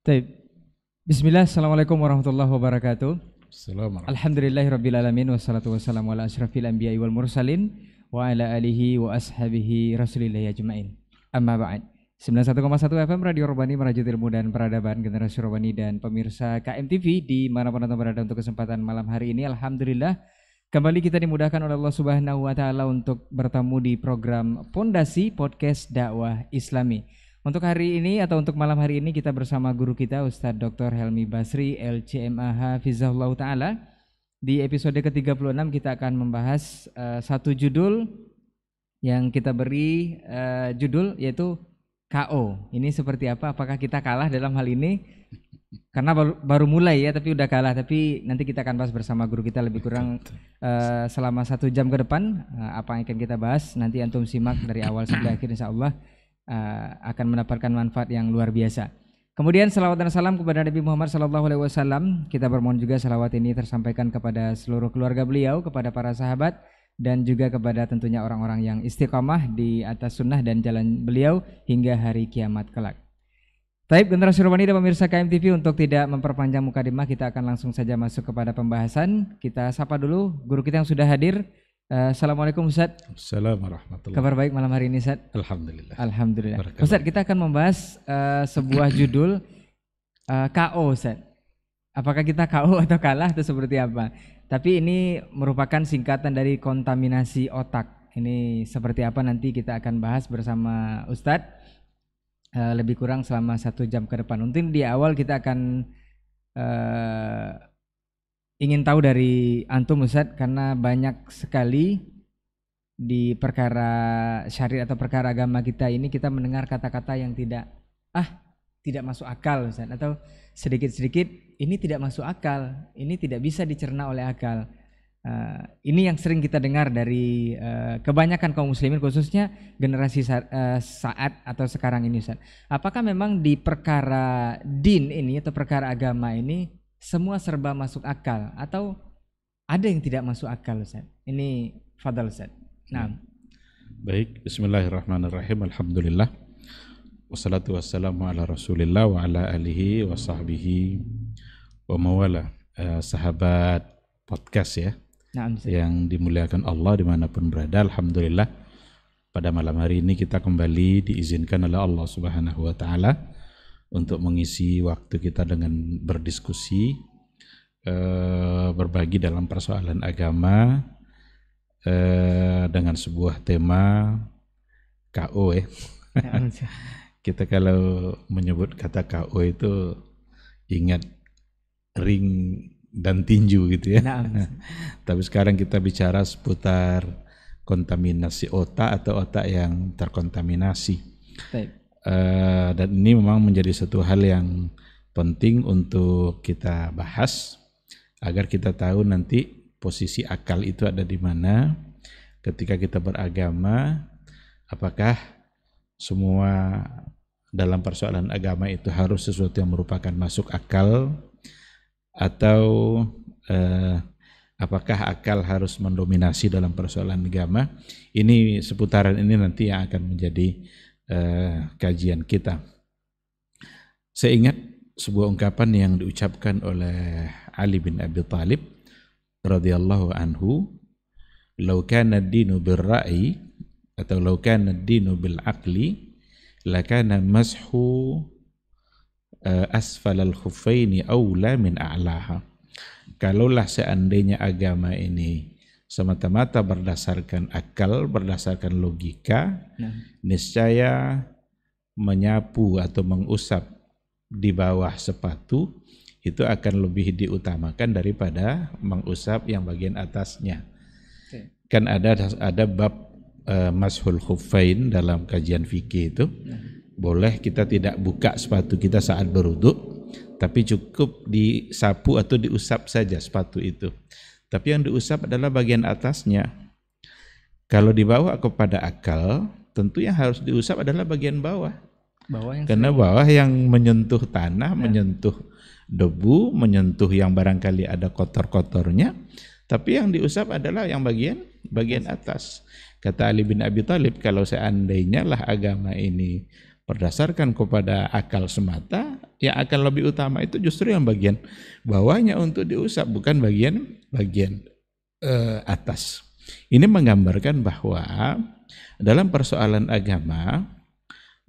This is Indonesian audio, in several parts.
Taib. Bismillah, Assalamualaikum warahmatullahi wabarakatuh. Assalamualaikum. Alhamdulillahirrabbilalamin. Wassalatu wassalamu ala ashrafil anbiya'i wal mursalin wa ala alihi wa ashabihi rasulillahi ajma'in. Amma ba'd. 91,1 FM Radio Robani merajut ilmu dan peradaban generasi Robani dan pemirsa KMTV di manapun anda berada untuk kesempatan malam hari ini. Alhamdulillah kembali kita dimudahkan oleh Allah Subhanahu wa taala untuk bertemu di program Pondasi Podcast Dakwah Islami. Untuk hari ini atau untuk malam hari ini kita bersama guru kita Ustadz Dr. Helmi Basri LCMA Hafizahullah Ta'ala. Di episode ke-36 kita akan membahas satu judul yang kita beri judul yaitu KO. Ini seperti apa? Apakah kita kalah dalam hal ini? Karena baru mulai ya, tapi udah kalah. Tapi nanti kita akan bahas bersama guru kita lebih kurang selama 1 jam ke depan. Apa yang akan kita bahas nanti antum simak dari awal sampai akhir insya Allah. Akan mendapatkan manfaat yang luar biasa. Kemudian salawat dan salam kepada Nabi Muhammad SAW. Kita bermohon juga salawat ini tersampaikan kepada seluruh keluarga beliau, kepada para sahabat, dan juga kepada tentunya orang-orang yang istiqamah di atas sunnah dan jalan beliau hingga hari kiamat kelak. Taib generasi Robani dan pemirsa KMTV, untuk tidak memperpanjang mukadimah kita akan langsung saja masuk kepada pembahasan. Kita sapa dulu guru kita yang sudah hadir. Assalamualaikum Ustaz. Assalamualaikum warahmatullahi. Kabar baik malam hari ini Ustaz? Alhamdulillah. Alhamdulillah. Ustaz, kita akan membahas sebuah judul KO Ustaz. Apakah kita KO atau kalah atau seperti apa? Tapi ini merupakan singkatan dari kontaminasi otak. Ini seperti apa nanti kita akan bahas bersama Ustaz lebih kurang selama 1 jam ke depan. Mungkin di awal kita akan ingin tahu dari antum Ustaz, karena banyak sekali di perkara syariat atau perkara agama kita ini kita mendengar kata-kata yang tidak masuk akal Ustaz, atau sedikit-sedikit ini tidak masuk akal, ini tidak bisa dicerna oleh akal. Ini yang sering kita dengar dari kebanyakan kaum muslimin, khususnya generasi saat atau sekarang ini Ustaz. Apakah memang di perkara din ini atau perkara agama ini semua serba masuk akal atau ada yang tidak masuk akal Ustaz? Ini fadal Ustaz. Nah. Baik, bismillahirrahmanirrahim. Alhamdulillah. Wassalatu wassalamu ala Rasulillah wa ala alihi wa sahbihi wa mawala. Sahabat podcast ya. Nah, yang dimuliakan Allah dimanapun berada. Alhamdulillah pada malam hari ini kita kembali diizinkan oleh Allah Subhanahu wa taala untuk mengisi waktu kita dengan berdiskusi, berbagi dalam persoalan agama dengan sebuah tema KO ya. Kita kalau menyebut kata KO itu ingat ring dan tinju gitu ya. Tapi sekarang kita bicara seputar kontaminasi otak atau otak yang terkontaminasi. Baik. Dan ini memang menjadi satu hal yang penting untuk kita bahas agar kita tahu nanti posisi akal itu ada di mana ketika kita beragama. Apakah semua dalam persoalan agama itu harus sesuatu yang merupakan masuk akal, atau apakah akal harus mendominasi dalam persoalan agama? Ini seputaran ini nanti yang akan menjadi kajian kita. Saya ingat sebuah ungkapan yang diucapkan oleh Ali bin Abi Thalib radhiyallahu anhu, "Lau kana ad-dinu bir-ra'yi atau lau kana ad-dinu bil-aqli lakana mashu asfal al-khuffaini aula min a'laha." Kalaulah seandainya agama ini semata-mata berdasarkan akal, berdasarkan logika, niscaya menyapu atau mengusap di bawah sepatu itu akan lebih diutamakan daripada mengusap yang bagian atasnya. Kan ada bab mashul khuffain dalam kajian fikih itu. Boleh kita tidak buka sepatu kita saat berwudu, tapi cukup disapu atau diusap saja sepatu itu. Tapi yang diusap adalah bagian atasnya. Kalau dibawa kepada akal, tentu yang harus diusap adalah bagian bawah. Karena bawah yang menyentuh tanah, menyentuh debu, menyentuh yang barangkali ada kotor-kotornya. Tapi yang diusap adalah yang bagian atas. Kata Ali bin Abi Thalib, kalau seandainya lah agama ini berdasarkan kepada akal semata, yang akan lebih utama itu justru yang bagian bawahnya untuk diusap, bukan bagian atas. Ini menggambarkan bahwa dalam persoalan agama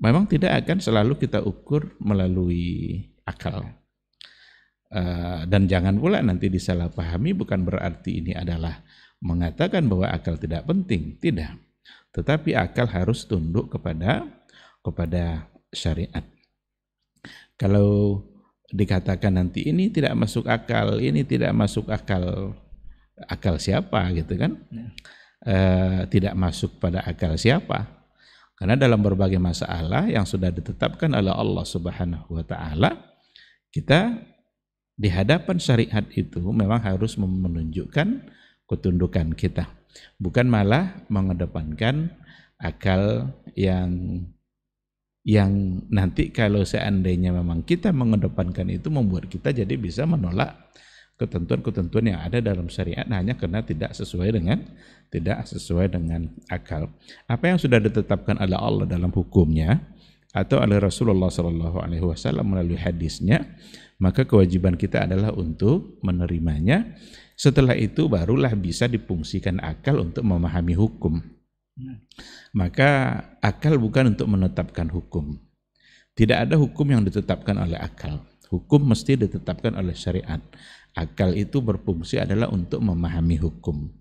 memang tidak akan selalu kita ukur melalui akal. Dan jangan pula nanti disalahpahami, bukan berarti ini adalah mengatakan bahwa akal tidak penting, tidak. Tetapi akal harus tunduk kepada syariat. Kalau dikatakan nanti ini tidak masuk akal, ini tidak masuk akal, akal siapa gitu kan? Tidak masuk pada akal siapa? Karena dalam berbagai masalah yang sudah ditetapkan oleh Allah Subhanahu wa taala, kita di hadapan syariat itu memang harus menunjukkan ketundukan kita, bukan malah mengedepankan akal yang nanti kalau seandainya memang kita mengedepankan itu membuat kita jadi bisa menolak ketentuan-ketentuan yang ada dalam syariat hanya karena tidak sesuai dengan akal. Apa yang sudah ditetapkan oleh Allah dalam hukumnya atau oleh Rasulullah SAW melalui hadisnya, maka kewajiban kita adalah untuk menerimanya. Setelah itu barulah bisa difungsikan akal untuk memahami hukum. Maka akal bukan untuk menetapkan hukum. Tidak ada hukum yang ditetapkan oleh akal. Hukum mesti ditetapkan oleh syariat. Akal itu berfungsi adalah untuk memahami hukum.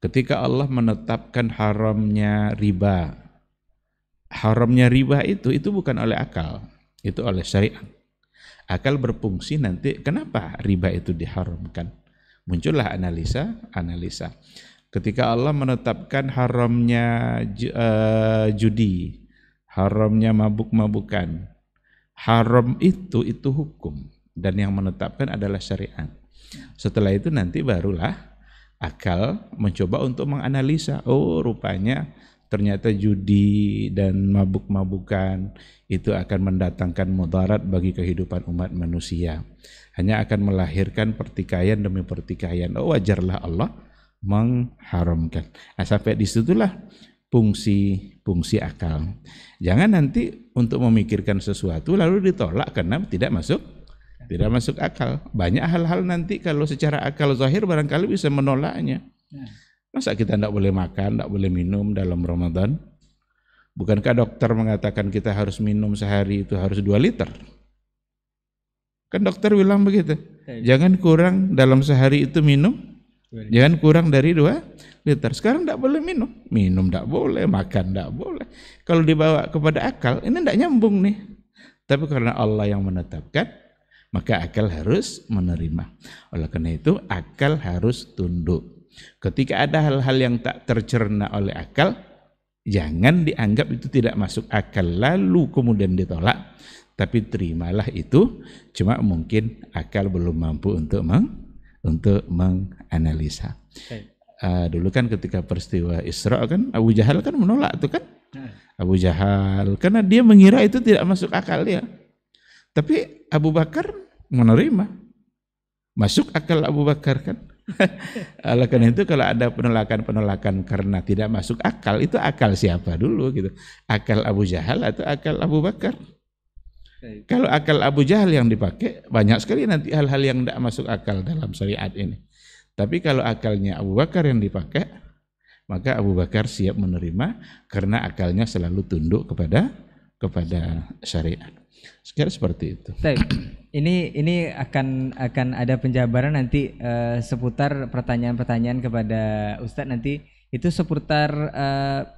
Ketika Allah menetapkan haramnya riba itu bukan oleh akal, itu oleh syariat. Akal berfungsi nanti kenapa riba itu diharamkan. Muncullah analisa. Ketika Allah menetapkan haramnya judi, haramnya mabuk-mabukan, haram itu hukum dan yang menetapkan adalah syariat. Setelah itu nanti barulah akal mencoba untuk menganalisa, oh rupanya ternyata judi dan mabuk-mabukan itu akan mendatangkan mudarat bagi kehidupan umat manusia. Hanya akan melahirkan pertikaian demi pertikaian. Oh wajarlah Allah mengharamkan. Sampai disitulah fungsi akal. Jangan nanti untuk memikirkan sesuatu lalu ditolak karena tidak masuk akal. Banyak hal-hal nanti kalau secara akal zahir barangkali bisa menolaknya. Masa kita tidak boleh makan, tidak boleh minum dalam Ramadan? Bukankah dokter mengatakan kita harus minum sehari itu harus 2 liter? Kan dokter bilang begitu. Jangan kurang dalam sehari itu minum. Jangan kurang dari 2 liter. Sekarang tidak boleh minum tidak boleh, makan tidak boleh. Kalau dibawa kepada akal, ini tidak nyambung nih. Tapi karena Allah yang menetapkan, maka akal harus menerima. Oleh karena itu, akal harus tunduk. Ketika ada hal-hal yang tak tercerna oleh akal, jangan dianggap itu tidak masuk akal lalu kemudian ditolak. Tapi terimalah itu, cuma mungkin akal belum mampu untuk menganalisa. Dulu kan ketika peristiwa Isra kan Abu Jahal kan menolak itu kan. Abu Jahal karena dia mengira itu tidak masuk akal dia. Tapi Abu Bakar menerima. Masuk akal Abu Bakar kan. Oleh karena itu kalau ada penolakan karena tidak masuk akal, itu akal siapa dulu gitu? Akal Abu Jahal atau akal Abu Bakar? Kalau akal Abu Jahal yang dipakai, banyak sekali nanti hal-hal yang tidak masuk akal dalam syariat ini. Tapi kalau akalnya Abu Bakar yang dipakai, maka Abu Bakar siap menerima karena akalnya selalu tunduk kepada syariat. Sekarang seperti itu. Ini akan ada penjabaran nanti seputar pertanyaan-pertanyaan kepada Ustadz nanti. Itu seputar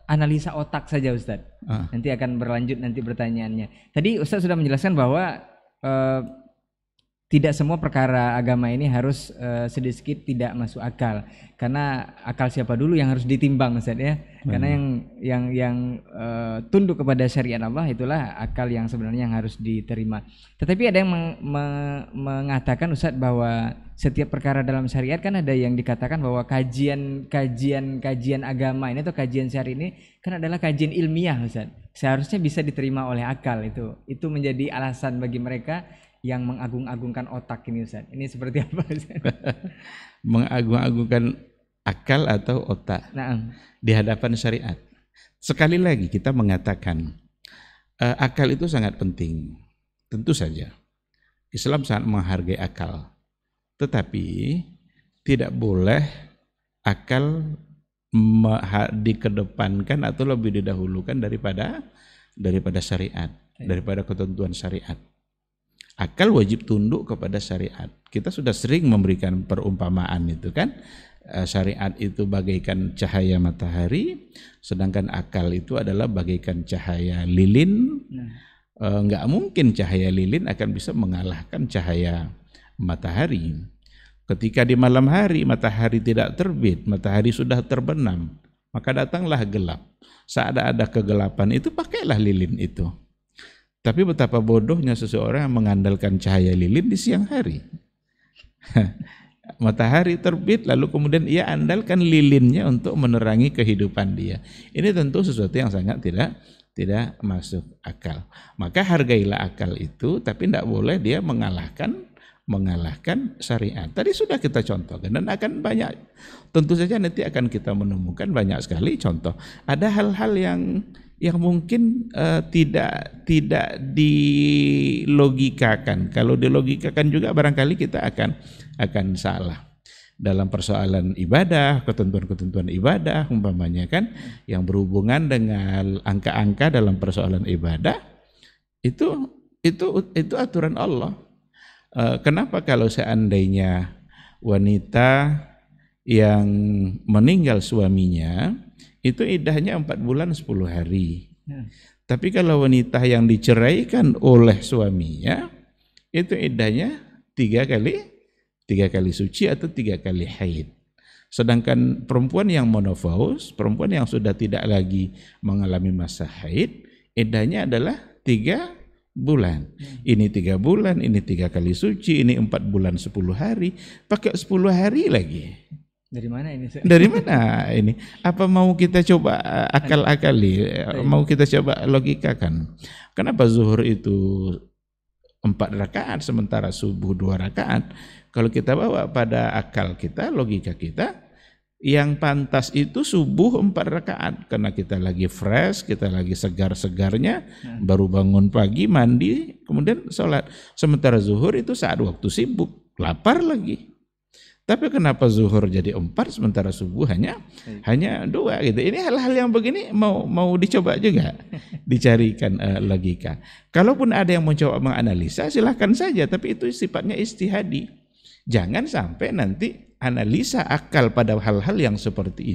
analisa otak saja Ustadz. Nanti akan berlanjut nanti pertanyaannya. Tadi Ustadz sudah menjelaskan bahwa tidak semua perkara agama ini harus sedikit tidak masuk akal. Karena akal siapa dulu yang harus ditimbang Ustadz ya. Karena yang tunduk kepada syariat Allah itulah akal yang sebenarnya yang harus diterima. Tetapi ada yang mengatakan Ustadz bahwa setiap perkara dalam syariat kan ada yang dikatakan bahwa kajian agama ini atau kajian syariat ini kan adalah kajian ilmiah Ustadz. Seharusnya bisa diterima oleh akal itu. Itu menjadi alasan bagi mereka yang mengagung-agungkan otak ini Ustadz. Ini seperti apa Ustadz? Mengagung-agungkan akal atau otak di hadapan syariat. Sekali lagi kita mengatakan Akal itu sangat penting. Tentu saja Islam sangat menghargai akal. Tetapi tidak boleh akal dikedepankan atau lebih didahulukan daripada syariat, daripada ketentuan syariat. Akal wajib tunduk kepada syariat. Kita sudah sering memberikan perumpamaan itu kan. Syariat itu bagaikan cahaya matahari, sedangkan akal itu adalah bagaikan cahaya lilin. Nggak mungkin cahaya lilin akan bisa mengalahkan cahaya matahari. Ketika di malam hari matahari tidak terbit, matahari sudah terbenam, maka datanglah gelap. Saat ada kegelapan itu pakailah lilin itu. Tapi betapa bodohnya seseorang yang mengandalkan cahaya lilin di siang hari. Matahari terbit lalu kemudian ia andalkan lilinnya untuk menerangi kehidupan dia. Ini tentu sesuatu yang sangat tidak masuk akal. Maka hargailah akal itu, tapi tidak boleh dia mengalahkan syariat. Tadi sudah kita contohkan dan akan banyak. Tentu saja nanti akan kita menemukan banyak sekali contoh. Ada hal-hal yang mungkin tidak dilogikakan. Kalau dilogikakan juga barangkali kita akan salah. Dalam persoalan ibadah, ketentuan-ketentuan ibadah umpamanya kan yang berhubungan dengan angka-angka dalam persoalan ibadah itu aturan Allah. Kenapa kalau seandainya wanita yang meninggal suaminya itu iddahnya 4 bulan 10 hari. Tapi kalau wanita yang diceraikan oleh suaminya itu iddahnya 3 kali suci atau 3 kali haid. Sedangkan perempuan yang monopaus, perempuan yang sudah tidak lagi mengalami masa haid, iddahnya adalah 3 bulan. Ini 3 bulan, ini 3 kali suci, ini 4 bulan 10 hari, pakai 10 hari lagi. Dari mana ini? Dari mana ini? Apa mau kita coba akal-akali? Mau kita coba logikakan? Kenapa zuhur itu 4 rakaat sementara subuh 2 rakaat? Kalau kita bawa pada akal kita, logika kita, yang pantas itu subuh 4 rakaat karena kita lagi fresh, kita lagi segar-segarnya, baru bangun pagi, mandi, kemudian sholat. Sementara zuhur itu saat waktu sibuk, lapar lagi. Tapi kenapa zuhur jadi 4 sementara subuh hanya 2 gitu. Ini hal-hal yang begini mau dicoba juga dicarikan logika. Kalaupun ada yang mencoba menganalisa silahkan saja, tapi itu sifatnya istihadi. Jangan sampai nanti analisa akal pada hal-hal yang seperti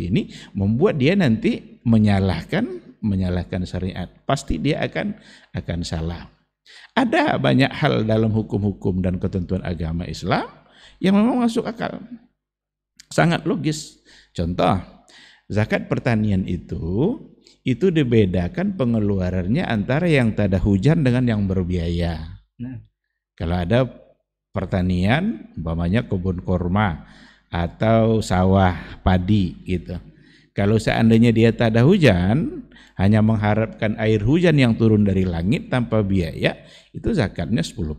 ini, membuat dia nanti menyalahkan syariat. Pasti dia akan salah. Ada banyak hal dalam hukum-hukum dan ketentuan agama Islam yang memang masuk akal. Sangat logis. Contoh, zakat pertanian itu dibedakan pengeluarannya antara yang tak ada hujan dengan yang berbiaya. Kalau ada pertanian, umpamanya kebun korma atau sawah padi gitu. Kalau seandainya dia tak ada hujan, hanya mengharapkan air hujan yang turun dari langit tanpa biaya, itu zakatnya 10%.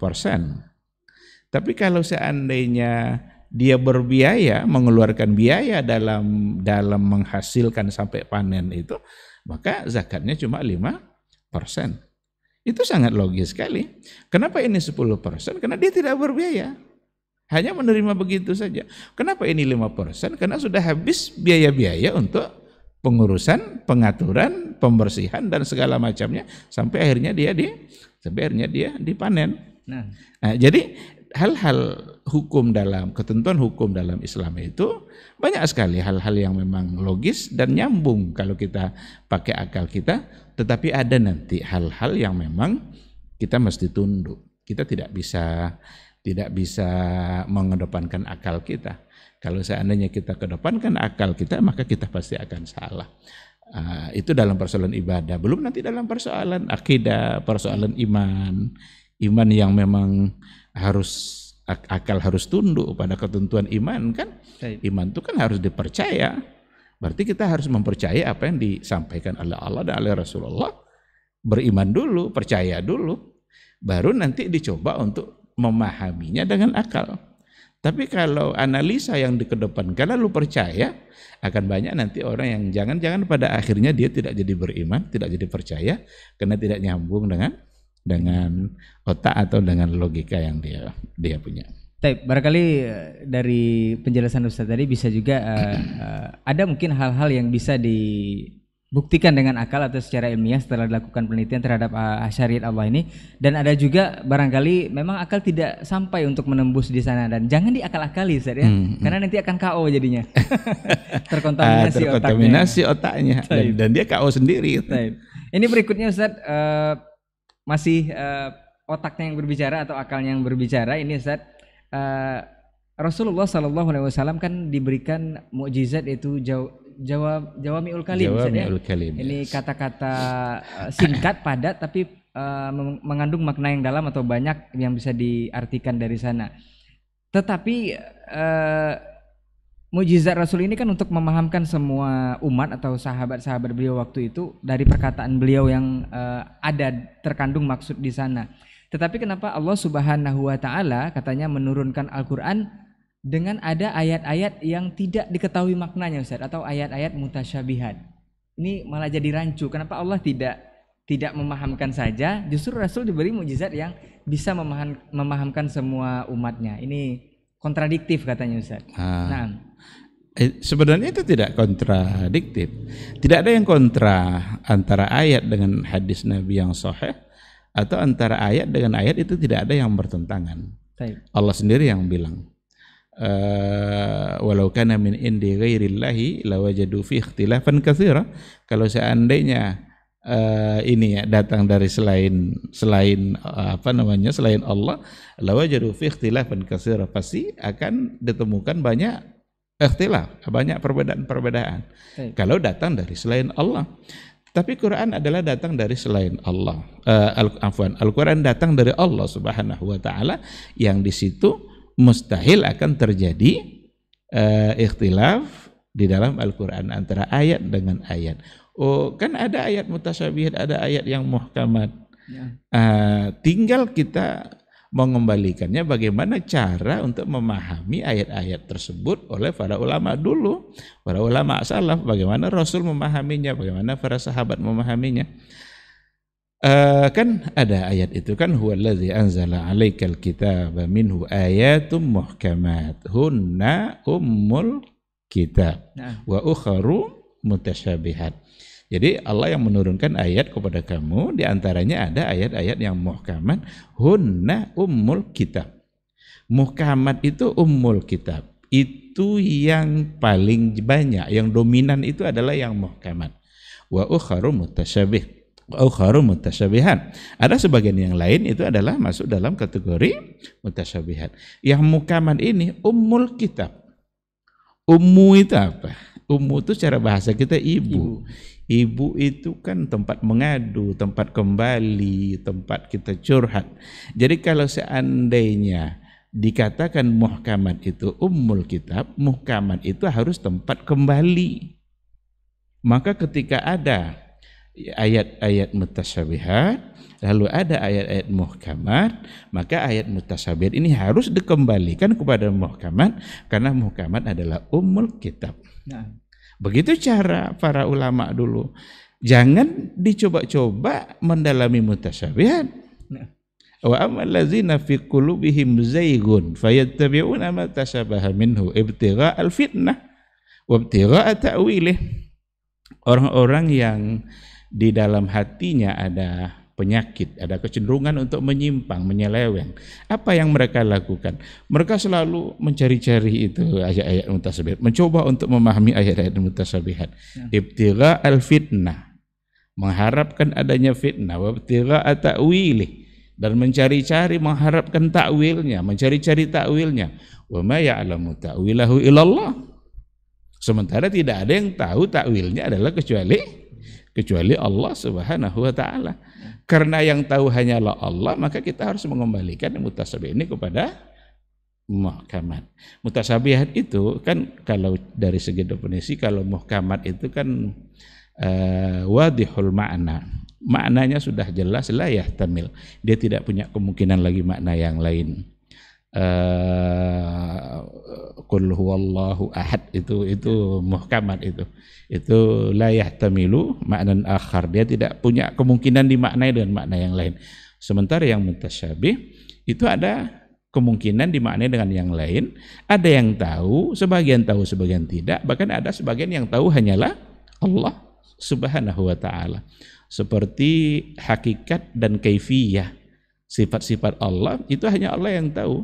Tapi kalau seandainya dia berbiaya, mengeluarkan biaya dalam menghasilkan sampai panen itu, maka zakatnya cuma 5%. Itu sangat logis sekali. Kenapa ini 10%? Karena dia tidak berbiaya. Hanya menerima begitu saja. Kenapa ini 5%? Karena sudah habis biaya-biaya untuk pengurusan, pengaturan, pembersihan dan segala macamnya sampai akhirnya dia dipanen. Nah, jadi hal-hal hukum ketentuan hukum dalam Islam itu banyak sekali hal-hal yang memang logis dan nyambung kalau kita pakai akal kita, tetapi ada nanti hal-hal yang memang kita mesti tunduk. Kita tidak bisa mengedepankan akal kita. Kalau seandainya kita kedepankan akal kita, maka kita pasti akan salah. Itu dalam persoalan ibadah. Belum nanti dalam persoalan akidah, persoalan iman yang memang akal harus tunduk pada ketentuan iman kan. Iman itu kan harus dipercaya. Berarti kita harus mempercayai apa yang disampaikan oleh Allah dan oleh Rasulullah. Beriman dulu, percaya dulu. Baru nanti dicoba untuk memahaminya dengan akal. Tapi kalau analisa yang dikedepankan lalu percaya, akan banyak nanti orang yang jangan-jangan pada akhirnya dia tidak jadi beriman, tidak jadi percaya karena tidak nyambung dengan otak atau dengan logika yang dia punya. Baik, barangkali dari penjelasan Ustaz tadi bisa juga ada mungkin hal-hal yang bisa dibuktikan dengan akal atau secara ilmiah setelah dilakukan penelitian terhadap syariat Allah ini, dan ada juga barangkali memang akal tidak sampai untuk menembus di sana, dan jangan diakal-akali Ustaz ya, karena nanti akan KO jadinya. terkontaminasi otaknya dan dia KO sendiri. Ini berikutnya Ustaz, masih otaknya yang berbicara atau akalnya yang berbicara ini Ustaz. Rasulullah SAW kan diberikan mukjizat itu jawami'ul kalim, ini kata-kata singkat padat tapi mengandung makna yang dalam atau banyak yang bisa diartikan dari sana. Tetapi mukjizat Rasul ini kan untuk memahamkan semua umat atau sahabat-sahabat beliau waktu itu dari perkataan beliau yang ada terkandung maksud di sana. Tetapi kenapa Allah Subhanahu wa Ta'ala katanya menurunkan Al-Quran dengan ada ayat-ayat yang tidak diketahui maknanya Ustaz, atau ayat-ayat mutasyabihat? Ini malah jadi rancu. Kenapa Allah tidak memahamkan saja, justru Rasul diberi mukjizat yang bisa memahamkan semua umatnya? Ini kontradiktif katanya Ustaz. Nah, sebenarnya itu tidak kontradiktif. Tidak ada yang kontra antara ayat dengan hadis Nabi yang sahih, atau antara ayat dengan ayat itu tidak ada yang bertentangan. Allah sendiri yang bilang, walau kana min indi ghairillahi lawajadu fi ikhtilafan katsira. Kalau seandainya ini ya datang dari selain Allah, lawajadu fi ikhtilafan katsira, pasti akan ditemukan banyak ikhtilaf, banyak perbedaan. Kalau datang dari selain Allah. Tapi Quran adalah datang dari selain Allah. Al-Quran datang dari Allah Subhanahu wa Ta'ala, yang di situ mustahil akan terjadi ikhtilaf di dalam Al-Quran antara ayat dengan ayat. Oh, kan ada ayat mutasyabihat, ada ayat yang muhkamat. Tinggal kita mengembalikannya bagaimana cara untuk memahami ayat-ayat tersebut oleh para ulama dulu, para ulama salaf, bagaimana Rasul memahaminya, bagaimana para sahabat memahaminya. Kan ada ayat itu kan, huwallazi anzala 'alaikal kitaba minhu ayatum muhkamat hunna ummul kitab wa ukharu mutasyabihat. Jadi Allah yang menurunkan ayat kepada kamu, di antaranya ada ayat-ayat yang muhkamat, hunna ummul kitab. Muhkamat itu ummul kitab, itu yang paling banyak, yang dominan itu adalah yang muhkamat. Wa ukharu mutasyabihat. Ada sebagian yang lain itu adalah masuk dalam kategori mutasyabihat. Yang muhkamat ini ummul kitab. Ummu itu apa? Ummu itu secara bahasa kita ibu. Ibu itu kan tempat mengadu, tempat kembali, tempat kita curhat. Jadi kalau seandainya dikatakan muhkamat itu ummul kitab, muhkamat itu harus tempat kembali. Maka ketika ada ayat-ayat mutasyabihat, lalu ada ayat-ayat muhkamat, maka ayat mutasyabihat ini harus dikembalikan kepada muhkamat, karena muhkamat adalah ummul kitab. Begitu cara para ulama dulu. Jangan dicoba-coba mendalami mutasyabihat. Wa ammal ladzina fi qulubihim zaygun fayattabi'una ma tashabaha minhu ibtigha'al fitnah wa ibtigha'a ta'wilih. Orang-orang yang di dalam hatinya ada penyakit, ada kecenderungan untuk menyimpang, menyeleweng. Apa yang mereka lakukan? Mereka selalu mencari-cari itu ayat-ayat mutasyabihat, mencoba untuk memahami ayat-ayat mutasyabihat. Ibtigha'al fitnah, mengharapkan adanya fitnah, wa ibtigha'a ta'wilih, dan mencari-cari mengharapkan takwilnya, mencari-cari takwilnya. Wa ma ya'lamu ta'wilahu illallah. Sementara tidak ada yang tahu takwilnya adalah kecuali Allah Subhanahu wa Ta'ala. Karena yang tahu hanyalah Allah, maka kita harus mengembalikan mutasyabihat ini kepada muhkamat. Mutasyabihat itu kan kalau dari segi definisi, kalau muhkamat itu kan wadihul makna. Maknanya sudah jelas, la yahtamil. Dia tidak punya kemungkinan lagi makna yang lain. Qul huwallahu ahad itu muhkamat itu la yahtamilu maknan akhar, dia tidak punya kemungkinan dimaknai dengan makna yang lain. Sementara yang mutasyabih itu ada kemungkinan dimaknai dengan yang lain, ada yang tahu sebagian tidak, bahkan ada sebagian yang tahu hanyalah Allah Subhanahu wa taala. Seperti hakikat dan kaifiyah, sifat-sifat Allah itu hanya Allah yang tahu.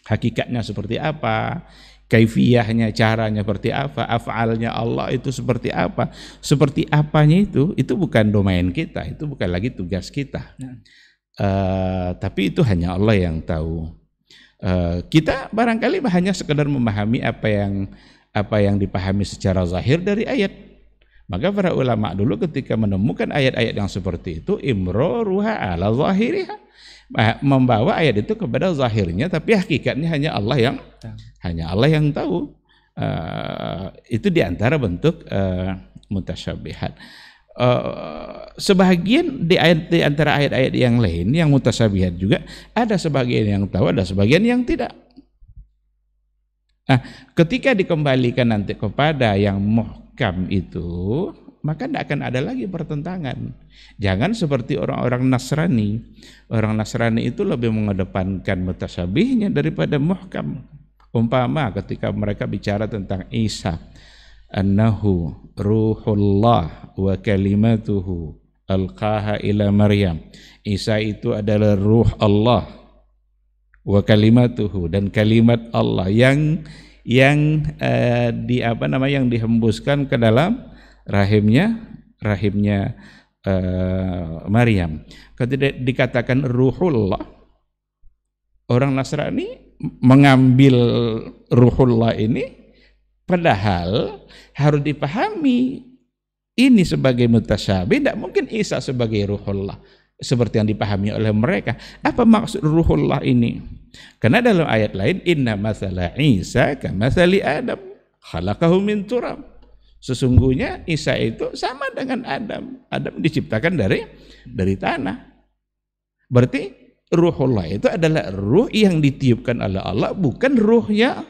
Hakikatnya seperti apa, kaifiyahnya, caranya seperti apa, af'alnya Allah itu seperti apa. Seperti apanya itu bukan domain kita, itu bukan lagi tugas kita. Tapi itu hanya Allah yang tahu. Kita barangkali hanya sekedar memahami apa yang dipahami secara zahir dari ayat. Maka para ulama dulu ketika menemukan ayat-ayat yang seperti itu, imroruha ala zahiriha, membawa ayat itu kepada zahirnya, tapi hakikatnya hanya Allah yang tahu. Itu diantara bentuk mutasyabihat. Sebagian di antara ayat-ayat yang lain yang mutasyabihat juga ada sebagian yang tahu, ada sebagian yang tidak. Nah, ketika dikembalikan nanti kepada yang muhkam itu, maka tidak akan ada lagi pertentangan. Jangan seperti orang-orang Nasrani. Orang Nasrani itu lebih mengedepankan mutasyabihnya daripada muhkam. Umpama ketika mereka bicara tentang Isa, annahu ruhullah wa kalimatuhu alqaha ila Maryam. Isa itu adalah ruh Allah wa kalimatuhu, dan kalimat Allah yang dihembuskan ke dalam rahimnya Maryam. Ketika dikatakan ruhullah, orang Nasrani mengambil ruhullah ini, padahal harus dipahami ini sebagai mutasyabih. Tidak mungkin Isa sebagai ruhullah seperti yang dipahami oleh mereka. Apa maksud ruhullah ini? Karena dalam ayat lain, inna mathala Isa kamathali Adam khalaqahu min turab. Sesungguhnya Isa itu sama dengan Adam. Adam diciptakan dari tanah. Berarti ruhullah itu adalah ruh yang ditiupkan oleh Allah, bukan ruhnya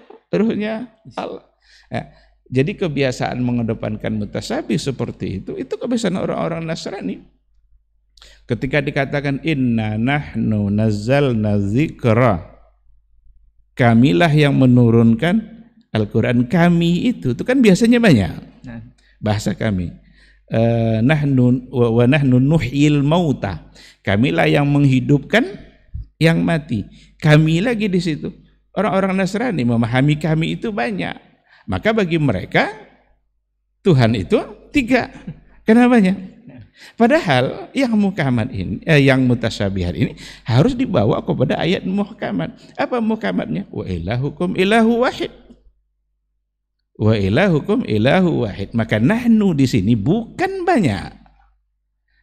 Allah. Ya, jadi kebiasaan mengedepankan mutasyabih seperti itu kebiasaan orang-orang Nasrani. Ketika dikatakan inna nahnu nazzalna dzikra, kamilah yang menurunkan Al-Quran, kami itu kan biasanya banyak bahasa kami. Nahnu wa nahnu nuhyil mauta, kamilah yang menghidupkan yang mati. Kami lagi di situ. Orang-orang Nasrani memahami kami itu banyak. Maka bagi mereka Tuhan itu 3. Kenapanya? Padahal yang muhkamat ini, yang mutasyabihat ini harus dibawa kepada ayat muhkamat. Apa muhkamatnya? Wa ilahukum ilahu wahid. Wa ilahukum ilahu wahid. Maka nahnu di sini bukan banyak.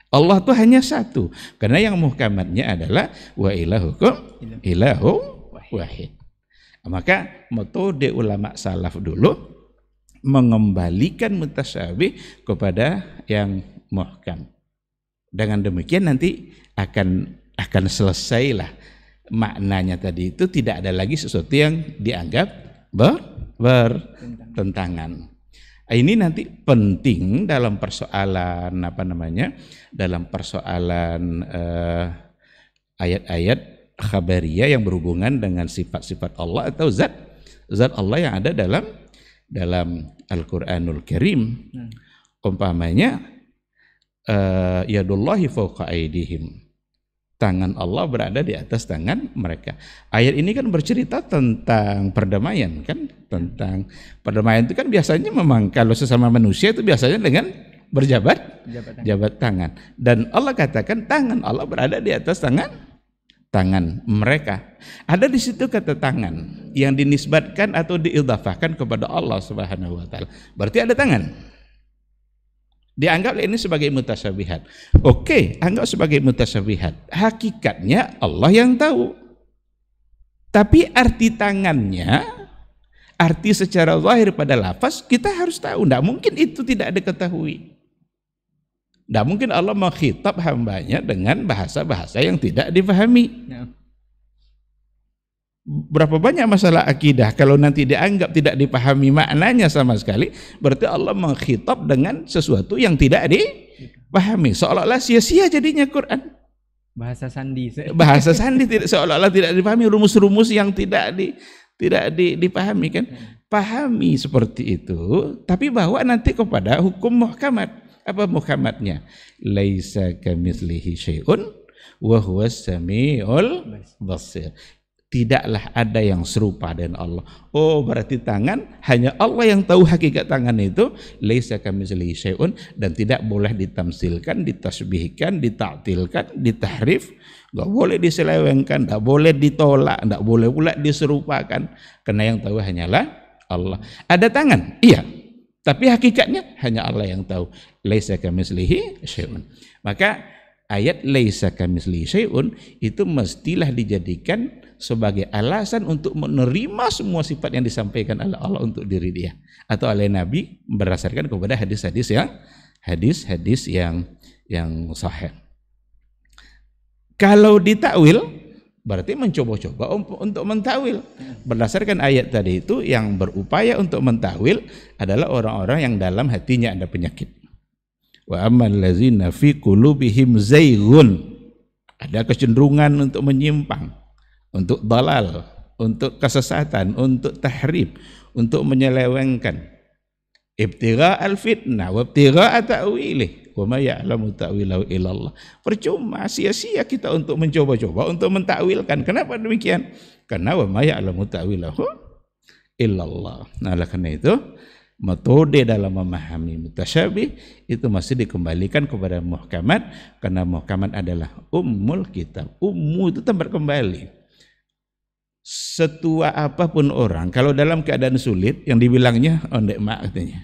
Allah itu hanya satu. Karena yang muhkamatnya adalah wa ilahukum ilahu wahid. Maka metode ulama salaf dulu mengembalikan mutasyabih kepada yang muhkam. Dengan demikian nanti akan selesailah maknanya tadi itu, tidak ada lagi sesuatu yang dianggap bertentangan. Ini nanti penting dalam persoalan dalam persoalan ayat-ayat khabariyah yang berhubungan dengan sifat-sifat Allah atau zat Allah yang ada dalam Al-Qur'anul Karim. Umpamanya yadullahi fawqa aydihim, tangan Allah berada di atas tangan mereka. Ayat ini kan bercerita tentang perdamaian kan, tentang perdamaian itu kan biasanya memang kalau sesama manusia itu biasanya dengan berjabat tangan. Dan Allah katakan tangan Allah berada di atas tangan mereka. Ada di situ kata tangan yang dinisbatkan atau diidhafahkan kepada Allah Subhanahu wa taala. Berarti ada tangan. Dianggap ini sebagai mutasyabihat. Oke, anggap sebagai mutasyabihat. Hakikatnya Allah yang tahu. Tapi arti tangannya, arti secara zahir pada lafaz kita harus tahu. Tidak mungkin itu tidak diketahui. Tidak mungkin Allah mengkhitab hambanya dengan bahasa-bahasa yang tidak difahami. Berapa banyak masalah akidah kalau nanti dianggap tidak dipahami maknanya sama sekali, berarti Allah mengkhitab dengan sesuatu yang tidak dipahami, seolah-olah sia-sia jadinya Quran. Bahasa sandi. Bahasa sandi seolah-olah tidak dipahami, rumus-rumus yang tidak dipahami kan. Pahami seperti itu, tapi bawa nanti kepada hukum muhkamat. Apa muhkamatnya? Laisa kamitslihi syai'un wa huwas samiul basir. Tidaklah ada yang serupa dengan Allah. Oh, berarti tangan hanya Allah yang tahu hakikat tangan itu. Laisa kamitslihi syai'un, dan tidak boleh ditamsilkan, ditasbihkan, ditaktilkan, ditahrif, enggak boleh diselewengkan, enggak boleh ditolak, enggak boleh pula diserupakan, karena yang tahu hanyalah Allah. Ada tangan? Iya. Tapi hakikatnya hanya Allah yang tahu. Laisa kamitslihi syai'un. Maka ayat laisa kamitslihi syai'un itu mestilah dijadikan sebagai alasan untuk menerima semua sifat yang disampaikan oleh Allah untuk diri dia atau oleh Nabi berdasarkan kepada hadis-hadis yang sahih. Kalau ditakwil berarti mencoba-coba untuk mentakwil. Berdasarkan ayat tadi itu, yang berupaya untuk mentakwil adalah orang-orang yang dalam hatinya ada penyakit. Wa ammal ladzina fi qulubihim zayghun, ada kecenderungan untuk menyimpang, untuk dalal, untuk kesesatan, untuk tahrif, untuk menyelewengkan. Ibtigha al-fitnah wa ibtigha ta'wilih wa ma ya'lamu ta'wilahu illallah. Percuma, sia-sia kita untuk mencoba-coba untuk mentakwilkan. Kenapa demikian? Karena wa ma ya'lamu ta'wilahu illallah. Nah, karena itu metode dalam memahami mutasyabih itu masih dikembalikan kepada muhkamat, karena muhkamat adalah ummul kitab. Ummu itu tempat kembali. Setua apapun orang, kalau dalam keadaan sulit, yang dibilangnya ondek mak katanya.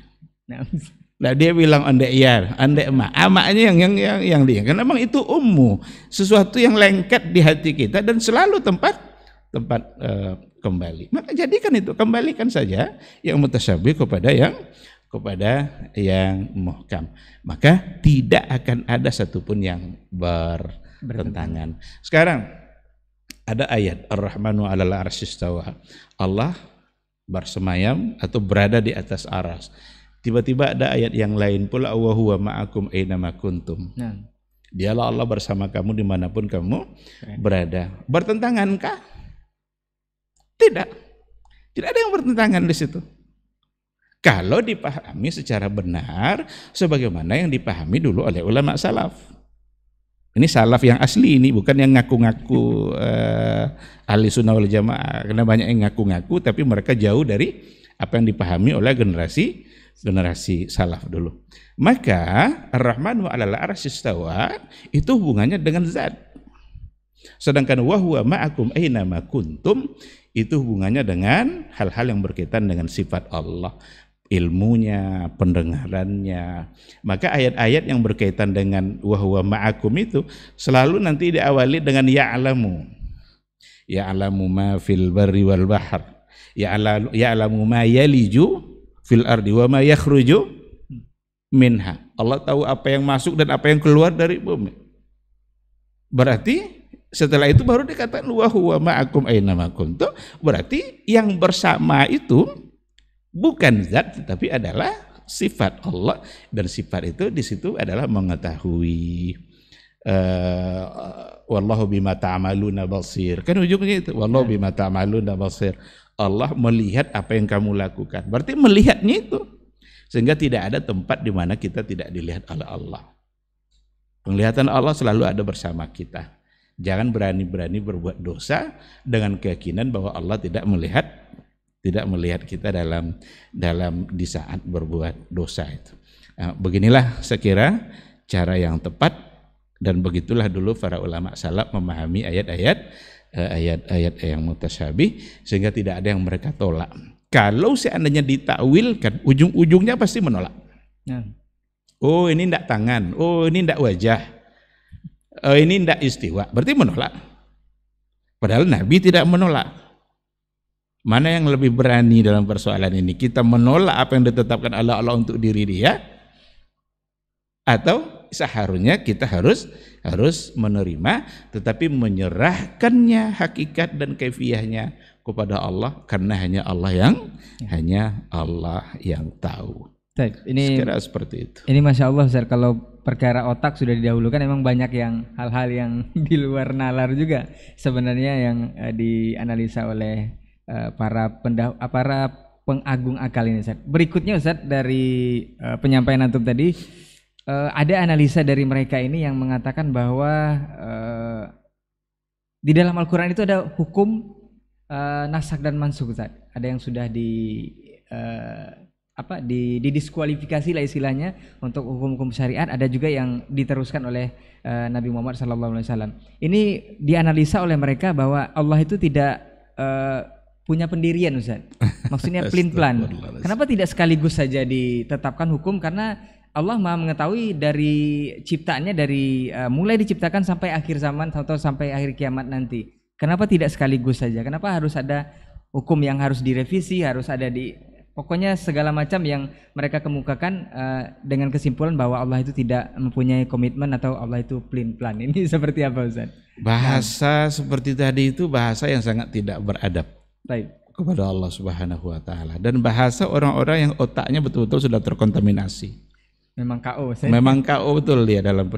Nah, dia bilang ondek ya, ondek mak. Maknya yang dia. Karena memang itu ummu, sesuatu yang lengket di hati kita dan selalu tempat kembali. Maka jadikan itu, kembalikan saja yang mutasyabih kepada yang muhkam. Maka tidak akan ada satupun yang bertentangan. Sekarang ada ayat Ar-Rahmanu 'alal 'arsy istawa. Allah bersemayam atau berada di atas aras. Tiba-tiba ada ayat yang lain pula, wa huwa ma'akum aina ma kuntum. Dialah Allah bersama kamu dimanapun kamu berada. Bertentangankah? Tidak. Tidak ada yang bertentangan di situ. Kalau dipahami secara benar sebagaimana yang dipahami dulu oleh ulama salaf. Ini salaf yang asli, ini bukan yang ngaku-ngaku ahli sunnah wal jamaah, karena banyak yang ngaku-ngaku tapi mereka jauh dari apa yang dipahami oleh generasi salaf dulu. Maka Ar-Rahmanu 'alal 'arsy istawa itu hubungannya dengan zat. Sedangkan wa huwa ma'akum aina ma kuntum itu hubungannya dengan hal-hal yang berkaitan dengan sifat Allah, ilmunya, pendengarannya. Maka ayat-ayat yang berkaitan dengan wa huwa ma'akum itu selalu nanti diawali dengan ya'lamu. Ya'lamu ma fil barri wal bahr. Ya'lamu ma yaliju fil ardi wa ma yakhruju minha. Allah tahu apa yang masuk dan apa yang keluar dari bumi. Berarti setelah itu baru dikatakan wa huwa ma'akum aina ma kuntum. Berarti yang bersama itu bukan zat tetapi adalah sifat Allah, dan sifat itu di situ adalah mengetahui. Wallahu bima ta'maluna basir. Kan ujungnya itu wallahu bima ta'maluna basir. Allah melihat apa yang kamu lakukan. Berarti melihatnya itu. Sehingga tidak ada tempat di mana kita tidak dilihat oleh Allah. Penglihatan Allah selalu ada bersama kita. Jangan berani-berani berbuat dosa dengan keyakinan bahwa Allah tidak melihat kita dalam di saat berbuat dosa itu. Nah, beginilah sekira cara yang tepat, dan begitulah dulu para ulama salaf memahami ayat-ayat yang mutasyabih, sehingga tidak ada yang mereka tolak. Kalau seandainya ditakwilkan, ujung-ujungnya pasti menolak. Oh, ini ndak tangan, oh ini ndak wajah, oh ini ndak istiwa, berarti menolak. Padahal Nabi tidak menolak. Mana yang lebih berani dalam persoalan ini? Kita menolak apa yang ditetapkan oleh Allah untuk diri dia, atau seharusnya kita harus menerima tetapi menyerahkannya hakikat dan kaifiyahnya kepada Allah karena hanya Allah yang tahu. Baik, ini sekira seperti itu. Ini Masya Allah Ustaz, kalau perkara otak sudah didahulukan, memang banyak yang hal-hal yang di luar nalar juga sebenarnya yang dianalisa oleh para pengagung akal ini Ustaz. Berikutnya Ustaz, dari penyampaian antum tadi, ada analisa dari mereka ini yang mengatakan bahwa di dalam Al-Quran itu ada hukum nasak dan mansukh Ustaz. Ada yang sudah didiskualifikasi lah istilahnya untuk hukum-hukum syariat, ada juga yang diteruskan oleh Nabi Muhammad SAW. Ini dianalisa oleh mereka bahwa Allah itu tidak punya pendirian Ustaz. Maksudnya pelin-pelan. Kenapa tidak sekaligus saja ditetapkan hukum? Karena Allah Maha mengetahui dari ciptaannya, dari mulai diciptakan sampai akhir zaman atau sampai akhir kiamat nanti. Kenapa tidak sekaligus saja? Kenapa harus ada hukum yang harus direvisi, harus ada pokoknya segala macam yang mereka kemukakan dengan kesimpulan bahwa Allah itu tidak mempunyai komitmen atau Allah itu pelin-pelan. Ini seperti apa Ustaz? Bahasa seperti tadi itu bahasa yang sangat tidak beradab. Baik. Kepada Allah Subhanahu wa taala, dan bahasa orang-orang yang otaknya betul-betul sudah terkontaminasi. Memang KO Ustaz. Memang KO betul dia dalam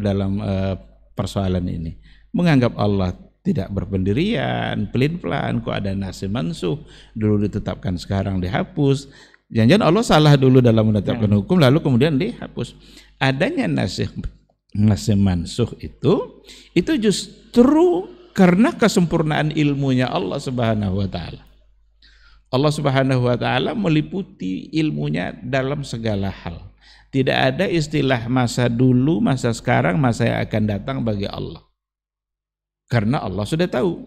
persoalan ini. Menganggap Allah tidak berpendirian, pelin-pelan, kok ada nasikh mansukh, dulu ditetapkan sekarang dihapus. Jangan-jangan Allah salah dulu dalam menetapkan hukum lalu kemudian dihapus. Adanya nasikh mansukh itu justru karena kesempurnaan ilmunya Allah Subhanahu wa taala. Allah Subhanahu wa taala meliputi ilmunya dalam segala hal. Tidak ada istilah masa dulu, masa sekarang, masa yang akan datang bagi Allah. Karena Allah sudah tahu.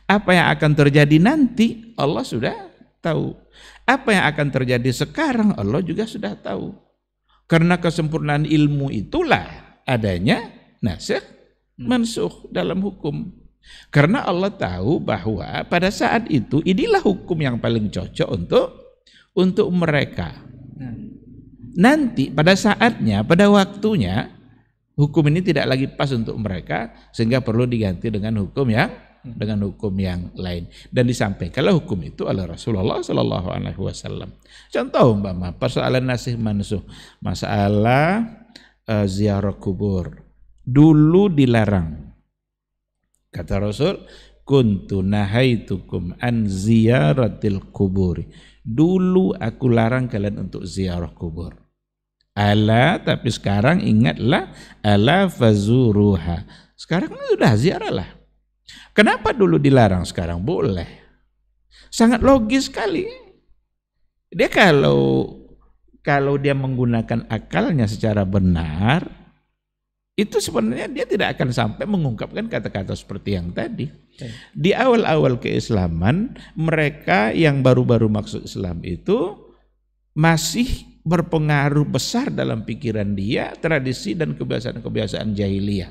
Apa yang akan terjadi nanti Allah sudah tahu. Apa yang akan terjadi sekarang Allah juga sudah tahu. Karena kesempurnaan ilmu itulah adanya nasikh mansukh dalam hukum. Karena Allah tahu bahwa pada saat itu inilah hukum yang paling cocok untuk mereka. Nanti pada saatnya, pada waktunya, hukum ini tidak lagi pas untuk mereka, sehingga perlu diganti dengan hukum yang lain. Dan disampaikanlah hukum itu oleh Rasulullah SAW. Contoh umpama persoalan nasikh mansukh, masalah ziarah kubur, dulu dilarang. Kata Rasul, kuntu nahaitukum an ziyaratil kuburi. Dulu aku larang kalian untuk ziarah kubur. Ala, tapi sekarang ingatlah, ala fazuruha. Sekarang sudah ziarahlah. Kenapa dulu dilarang, sekarang boleh? Sangat logis sekali. Dia kalau dia menggunakan akalnya secara benar, itu sebenarnya dia tidak akan sampai mengungkapkan kata-kata seperti yang tadi. Di awal-awal keislaman, mereka yang baru-baru masuk Islam itu masih berpengaruh besar dalam pikiran dia tradisi dan kebiasaan-kebiasaan jahiliyah.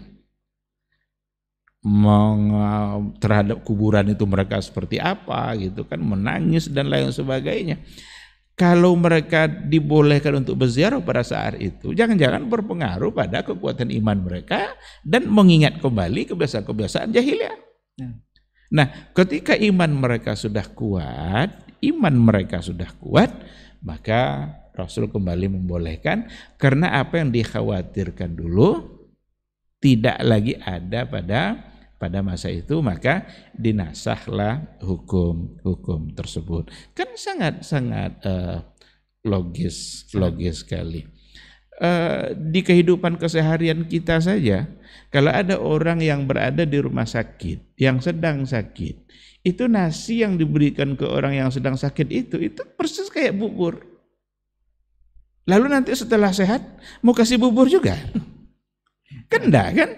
Terhadap kuburan itu mereka seperti apa gitu kan, menangis dan lain sebagainya. Kalau mereka dibolehkan untuk berziarah pada saat itu, jangan-jangan berpengaruh pada kekuatan iman mereka dan mengingat kembali kebiasaan-kebiasaan jahiliyah. Nah, ketika iman mereka sudah kuat, maka Rasul kembali membolehkan, karena apa yang dikhawatirkan dulu tidak lagi ada pada masa itu, maka dinasahlah hukum tersebut. Kan sangat logis sekali. Di kehidupan keseharian kita saja, kalau ada orang yang berada di rumah sakit, yang sedang sakit, itu nasi yang diberikan ke orang yang sedang sakit itu persis kayak bubur. Lalu nanti setelah sehat mau kasih bubur juga? Kan enggak kan?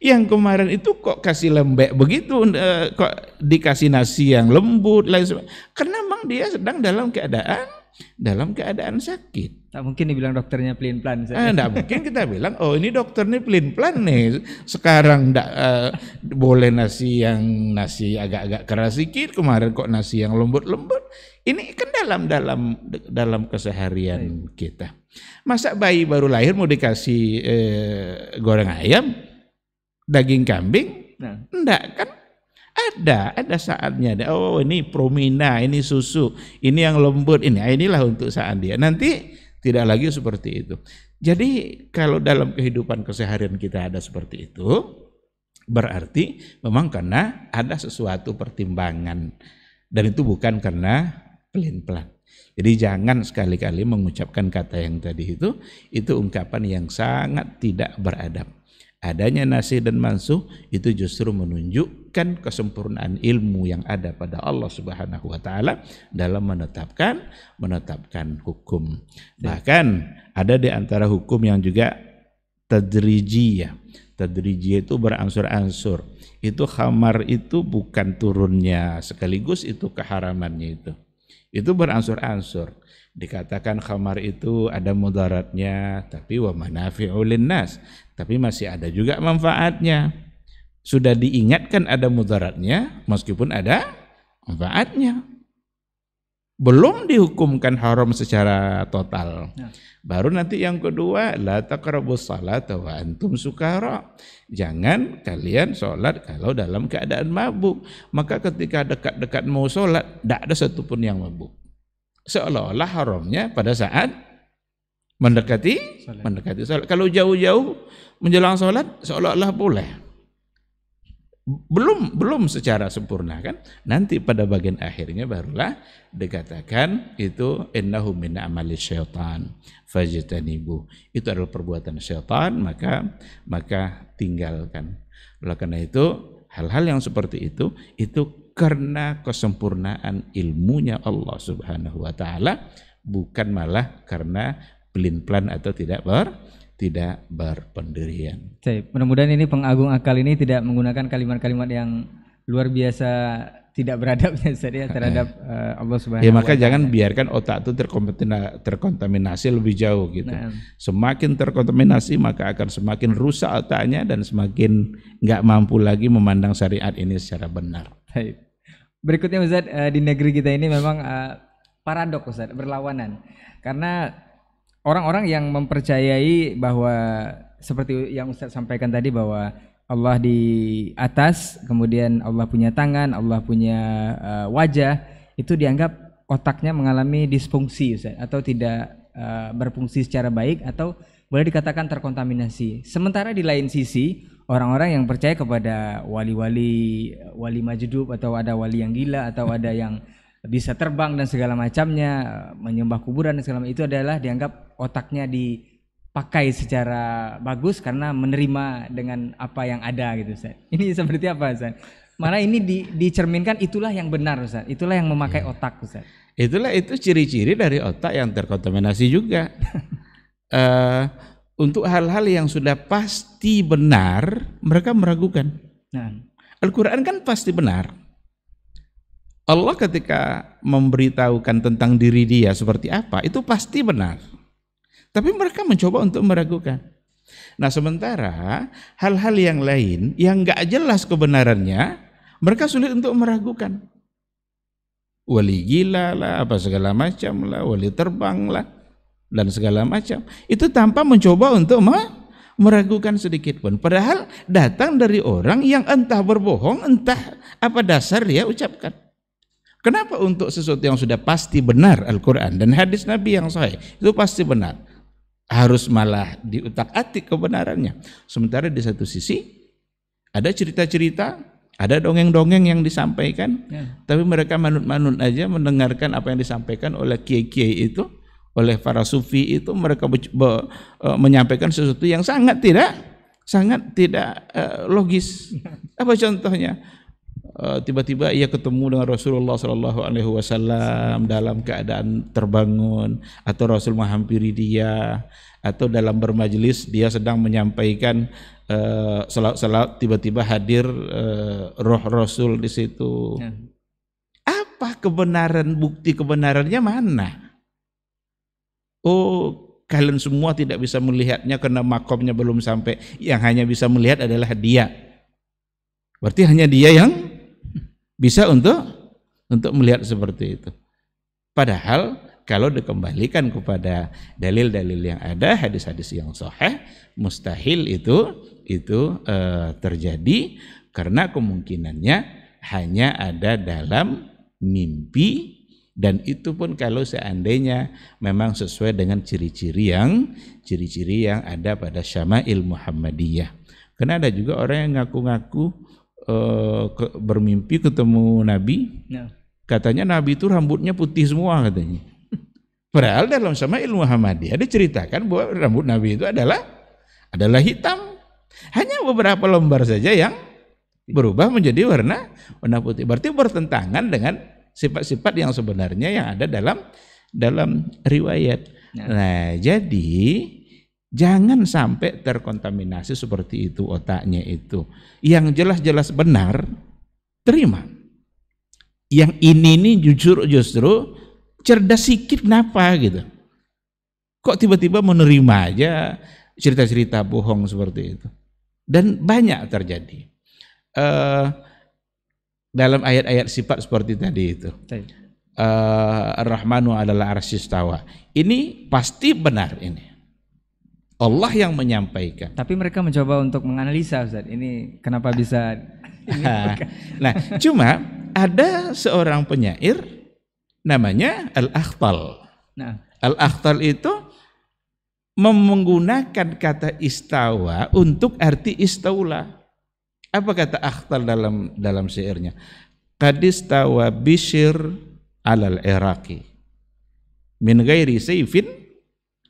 Yang kemarin itu kok kasih lembek begitu, kok dikasih nasi yang lembut, lain sebagainya. Karena memang dia sedang dalam keadaan sakit. Tak mungkin dibilang dokternya pelin-pelan. Tidak mungkin kita bilang, oh ini dokternya pelin-pelan nih. Sekarang boleh nasi agak-agak keras sedikit, kemarin kok nasi yang lembut-lembut. Ini kan dalam keseharian kita. Masa bayi baru lahir mau dikasih goreng ayam? Daging kambing? Enggak kan? Ada saatnya. Oh, ini promina, ini susu, ini yang lembut, inilah untuk saat dia. Nanti tidak lagi seperti itu. Jadi kalau dalam kehidupan keseharian kita ada seperti itu, berarti memang karena ada sesuatu pertimbangan, dan itu bukan karena pelin-pelan. Jadi jangan sekali-kali mengucapkan kata yang tadi itu ungkapan yang sangat tidak beradab. Adanya nasih dan mansuh itu justru menunjukkan kesempurnaan ilmu yang ada pada Allah Subhanahu wa taala dalam menetapkan hukum. Bahkan ada di antara hukum yang juga tadrijiyah. Tadrijiyah itu berangsur-angsur. Itu khamar itu bukan turunnya sekaligus itu keharamannya itu. Itu berangsur-angsur. Dikatakan khamar itu ada mudaratnya, tapi wa manafi'u linnas, tapi masih ada juga manfaatnya. Sudah diingatkan ada mudaratnya meskipun ada manfaatnya. Belum dihukumkan haram secara total. Baru nanti yang kedua, la taqrabus salata wa antum sukara. Jangan kalian sholat kalau dalam keadaan mabuk. Maka ketika dekat-dekat mau sholat, tidak ada satupun yang mabuk. Seolah-olah haramnya pada saat mendekati sholat. Kalau jauh-jauh menjelang sholat, seolah-olah boleh. Belum secara sempurna kan. Nanti pada bagian akhirnya barulah dikatakan itu innahu min amali syaitan fajtanibu. Itu adalah perbuatan syaitan, maka tinggalkan. Oleh karena itu hal-hal yang seperti itu karena kesempurnaan ilmunya Allah Subhanahu wa taala, bukan malah karena pelin-pelan atau tidak berpendirian. Mudah-mudahan ini pengagung akal ini tidak menggunakan kalimat-kalimat yang luar biasa tidak beradabnya terhadap Allah Subhanahu wa taala. Ya maka jangan biarkan otak itu terkontaminasi lebih jauh gitu. Semakin terkontaminasi maka akan semakin rusak otaknya dan semakin nggak mampu lagi memandang syariat ini secara benar. Berikutnya Ustaz, di negeri kita ini memang paradok Ustaz, berlawanan. Karena orang-orang yang mempercayai bahwa seperti yang Ustaz sampaikan tadi bahwa Allah di atas, kemudian Allah punya tangan, Allah punya wajah, itu dianggap otaknya mengalami disfungsi Ustaz, atau tidak berfungsi secara baik, atau boleh dikatakan terkontaminasi. Sementara di lain sisi orang-orang yang percaya kepada wali majdub, atau ada wali yang gila, atau ada yang bisa terbang dan segala macamnya, menyembah kuburan dan segala macam, itu adalah dianggap otaknya dipakai secara bagus karena menerima dengan apa yang ada gitu Ustaz. Ini seperti apa Ustaz? Mana ini dicerminkan itulah yang benar Ustaz, itulah yang memakai otak Ustaz. Itu ciri-ciri dari otak yang terkontaminasi juga. Untuk hal-hal yang sudah pasti benar, mereka meragukan. Al-Quran kan pasti benar. Allah ketika memberitahukan tentang diri dia seperti apa, itu pasti benar. Tapi mereka mencoba untuk meragukan. Nah sementara hal-hal yang lain yang gak jelas kebenarannya, mereka sulit untuk meragukan. Wali gila lah, apa segala macam lah, wali terbang lah, dan segala macam. Itu tanpa mencoba untuk meragukan sedikit pun. Padahal datang dari orang yang entah berbohong, entah apa dasar dia ucapkan. Kenapa untuk sesuatu yang sudah pasti benar Al-Quran dan hadis Nabi yang sahih, itu pasti benar, harus malah diutak-atik kebenarannya. Sementara di satu sisi ada cerita-cerita, ada dongeng-dongeng yang disampaikan, tapi mereka manut-manut aja mendengarkan apa yang disampaikan oleh kiai-kiai itu, oleh para sufi itu. Mereka menyampaikan sesuatu yang sangat tidak logis. Apa contohnya? Tiba-tiba ia ketemu dengan Rasulullah SAW dalam keadaan terbangun, atau Rasul menghampiri dia, atau dalam bermajlis dia sedang menyampaikan salat, tiba-tiba hadir roh Rasul di situ. Apa kebenaran, bukti kebenarannya mana? Oh, kalian semua tidak bisa melihatnya karena makomnya belum sampai. Yang hanya bisa melihat adalah dia. Berarti hanya dia yang bisa untuk melihat seperti itu. Padahal kalau dikembalikan kepada dalil-dalil yang ada, hadis-hadis yang sahih, mustahil itu terjadi, karena kemungkinannya hanya ada dalam mimpi, dan itu pun kalau seandainya memang sesuai dengan ciri-ciri yang ada pada Syama'il Muhammadiyah. Karena ada juga orang yang ngaku-ngaku bermimpi ketemu Nabi, katanya Nabi itu rambutnya putih semua katanya. Padahal dalam Syama'il Muhammadiyah diceritakan bahwa rambut Nabi itu adalah hitam. Hanya beberapa lembar saja yang berubah menjadi warna putih. Berarti bertentangan dengan sifat-sifat yang sebenarnya yang ada dalam riwayat. Nah, jadi jangan sampai terkontaminasi seperti itu otaknya itu. Yang jelas-jelas benar terima. Yang ini justru cerdas sikit, kenapa gitu? Kok tiba-tiba menerima aja cerita-cerita bohong seperti itu? Dan banyak terjadi. Dalam ayat-ayat sifat seperti tadi itu, Ar-Rahmanu 'alal 'arsy istawa, ini pasti benar, ini Allah yang menyampaikan. Tapi mereka mencoba untuk menganalisa, Ustaz, ini kenapa bisa ini nah, cuma ada seorang penyair namanya Al-Akhtal. Al-Akhtal itu menggunakan kata istawa untuk arti istaula. Apa kata Akhtal dalam syairnya? Qad istawa Bishr 'alal Iraqi min ghairi sayfin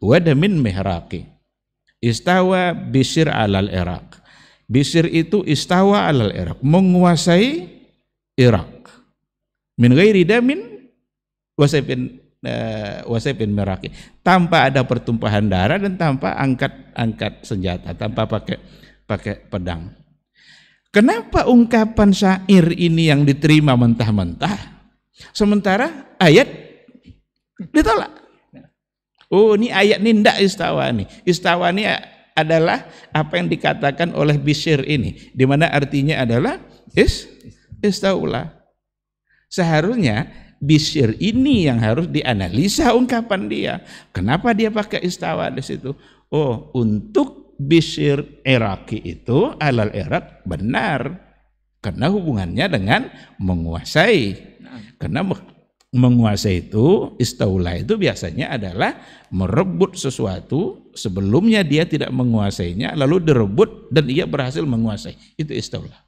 wa damin mihraqi. Istawa Bishr 'alal Iraq. Bishr itu istawa 'alal Iraq, menguasai Irak. Min ghairi damin wa sayfin mihraqi, tanpa ada pertumpahan darah dan tanpa angkat senjata, tanpa pakai pedang. Kenapa ungkapan syair ini yang diterima mentah-mentah, sementara ayat ditolak? Oh, ini ayat ini ndak istawa nih. Istawa ini adalah apa yang dikatakan oleh Bishr ini, di mana artinya adalah istaula. Seharusnya Bishr ini yang harus dianalisa ungkapan dia. Kenapa dia pakai istawa di situ? Oh, untuk Bishr Iraqi itu alal Irak benar, karena hubungannya dengan menguasai. Karena menguasai itu, istaula itu biasanya adalah merebut sesuatu sebelumnya dia tidak menguasainya, lalu direbut dan ia berhasil menguasai. Itu istaula.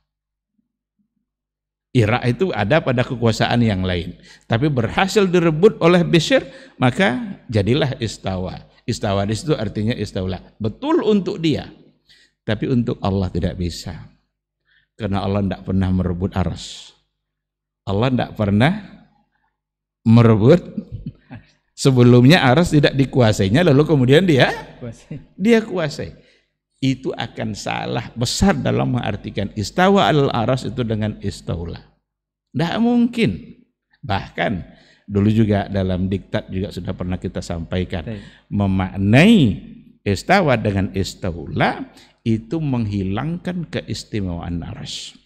Irak itu ada pada kekuasaan yang lain, tapi berhasil direbut oleh Bishr, maka jadilah istawa. Istawa di situ artinya istaula. Betul untuk dia, tapi untuk Allah tidak bisa, karena Allah tidak pernah merebut arsy. Allah tidak pernah merebut sebelumnya arsy tidak dikuasainya, lalu kemudian dia kuasai. Itu akan salah besar dalam mengartikan istawa al-arsy itu dengan istaula. Tidak mungkin. Bahkan dulu juga dalam diktat juga sudah pernah kita sampaikan, memaknai istawa dengan istaula itu menghilangkan keistimewaan arsy.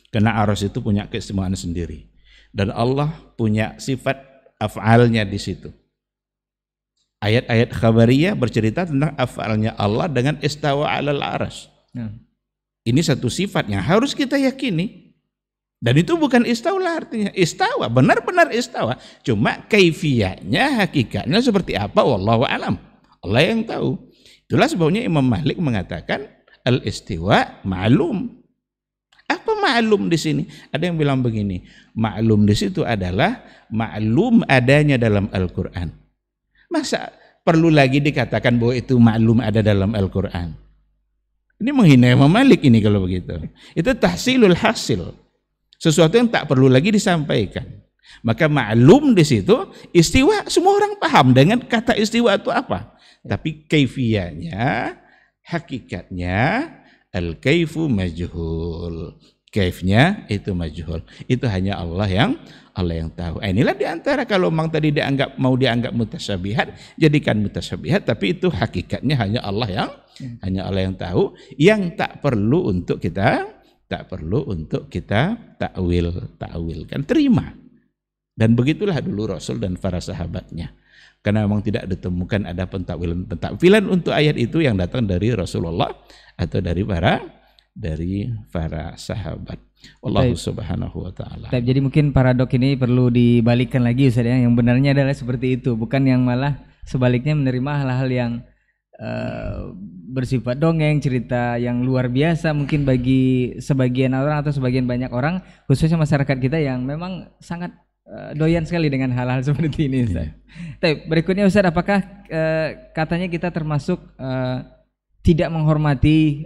Karena arsy itu punya keistimewaan sendiri, dan Allah punya sifat af'alnya di situ. Ayat-ayat khabariyah bercerita tentang af'alnya Allah dengan istawa 'alal arsy. Ini satu sifat yang harus kita yakini. Dan itu bukan istaula artinya. Istawa, benar-benar istawa. Cuma kaifiyahnya, hakikatnya seperti apa, wallahu alam. Allah yang tahu. Itulah sebabnya Imam Malik mengatakan al-istiwa ma'lum. Apa ma'lum di sini? Ada yang bilang begini, ma'lum di situ adalah ma'lum adanya dalam Al-Qur'an. Masa perlu lagi dikatakan bahwa itu maklum ada dalam Al-Quran? Ini menghina Imam Malik ini kalau begitu. Itu tahsilul hasil. Sesuatu yang tak perlu lagi disampaikan. Maka maklum di situ istiwa, semua orang paham dengan kata istiwa itu apa. Tapi kaifiyahnya, hakikatnya, al-kaifu majhul. Kaifnya itu majhul. Itu hanya Allah yang tahu. Inilah diantara kalau memang tadi mau dianggap mutasyabihat, jadikan mutasyabihat, tapi itu hakikatnya hanya Allah yang tahu, yang tak perlu untuk kita takwilkan, terima. Dan begitulah dulu Rasul dan para sahabatnya. Karena memang tidak ditemukan ada pentakwilan untuk ayat itu yang datang dari Rasulullah atau dari para sahabat. Wallahu subhanahu wa ta'ala. Jadi mungkin paradok ini perlu dibalikkan lagi Ustaz ya. Yang benarnya adalah seperti itu, bukan yang malah sebaliknya menerima hal-hal yang bersifat dongeng, cerita yang luar biasa mungkin bagi sebagian orang atau sebagian banyak orang, khususnya masyarakat kita yang memang sangat doyan sekali dengan hal-hal seperti ini Ustaz. Berikutnya Ustaz, apakah katanya kita termasuk tidak menghormati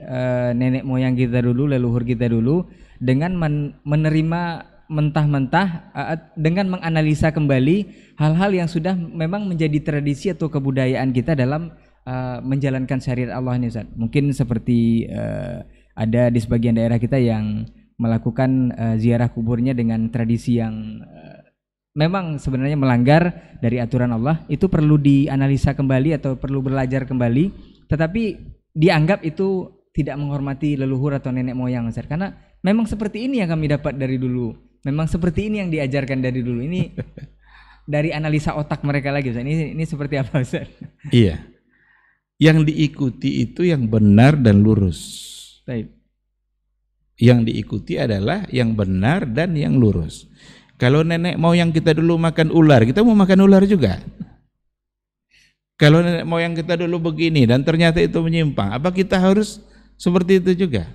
nenek moyang kita dulu, leluhur kita dulu, dengan menerima mentah-mentah dengan menganalisa kembali hal-hal yang sudah memang menjadi tradisi atau kebudayaan kita dalam menjalankan syariat Allah ini Ustaz. Mungkin seperti ada di sebagian daerah kita yang melakukan ziarah kuburnya dengan tradisi yang memang sebenarnya melanggar dari aturan Allah. Itu perlu dianalisa kembali atau perlu belajar kembali, tetapi dianggap itu tidak menghormati leluhur atau nenek moyang Ustaz. Karena memang seperti ini yang kami dapat dari dulu. Memang seperti ini yang diajarkan dari dulu. Ini dari analisa otak mereka lagi Ustaz. Ini seperti apa Ustaz? Iya. Yang diikuti itu yang benar dan lurus. Baik. Yang diikuti adalah yang benar dan yang lurus. Kalau nenek moyang kita dulu makan ular, kita mau makan ular juga. Kalau nenek moyang kita dulu begini dan ternyata itu menyimpang, apa kita harus seperti itu juga?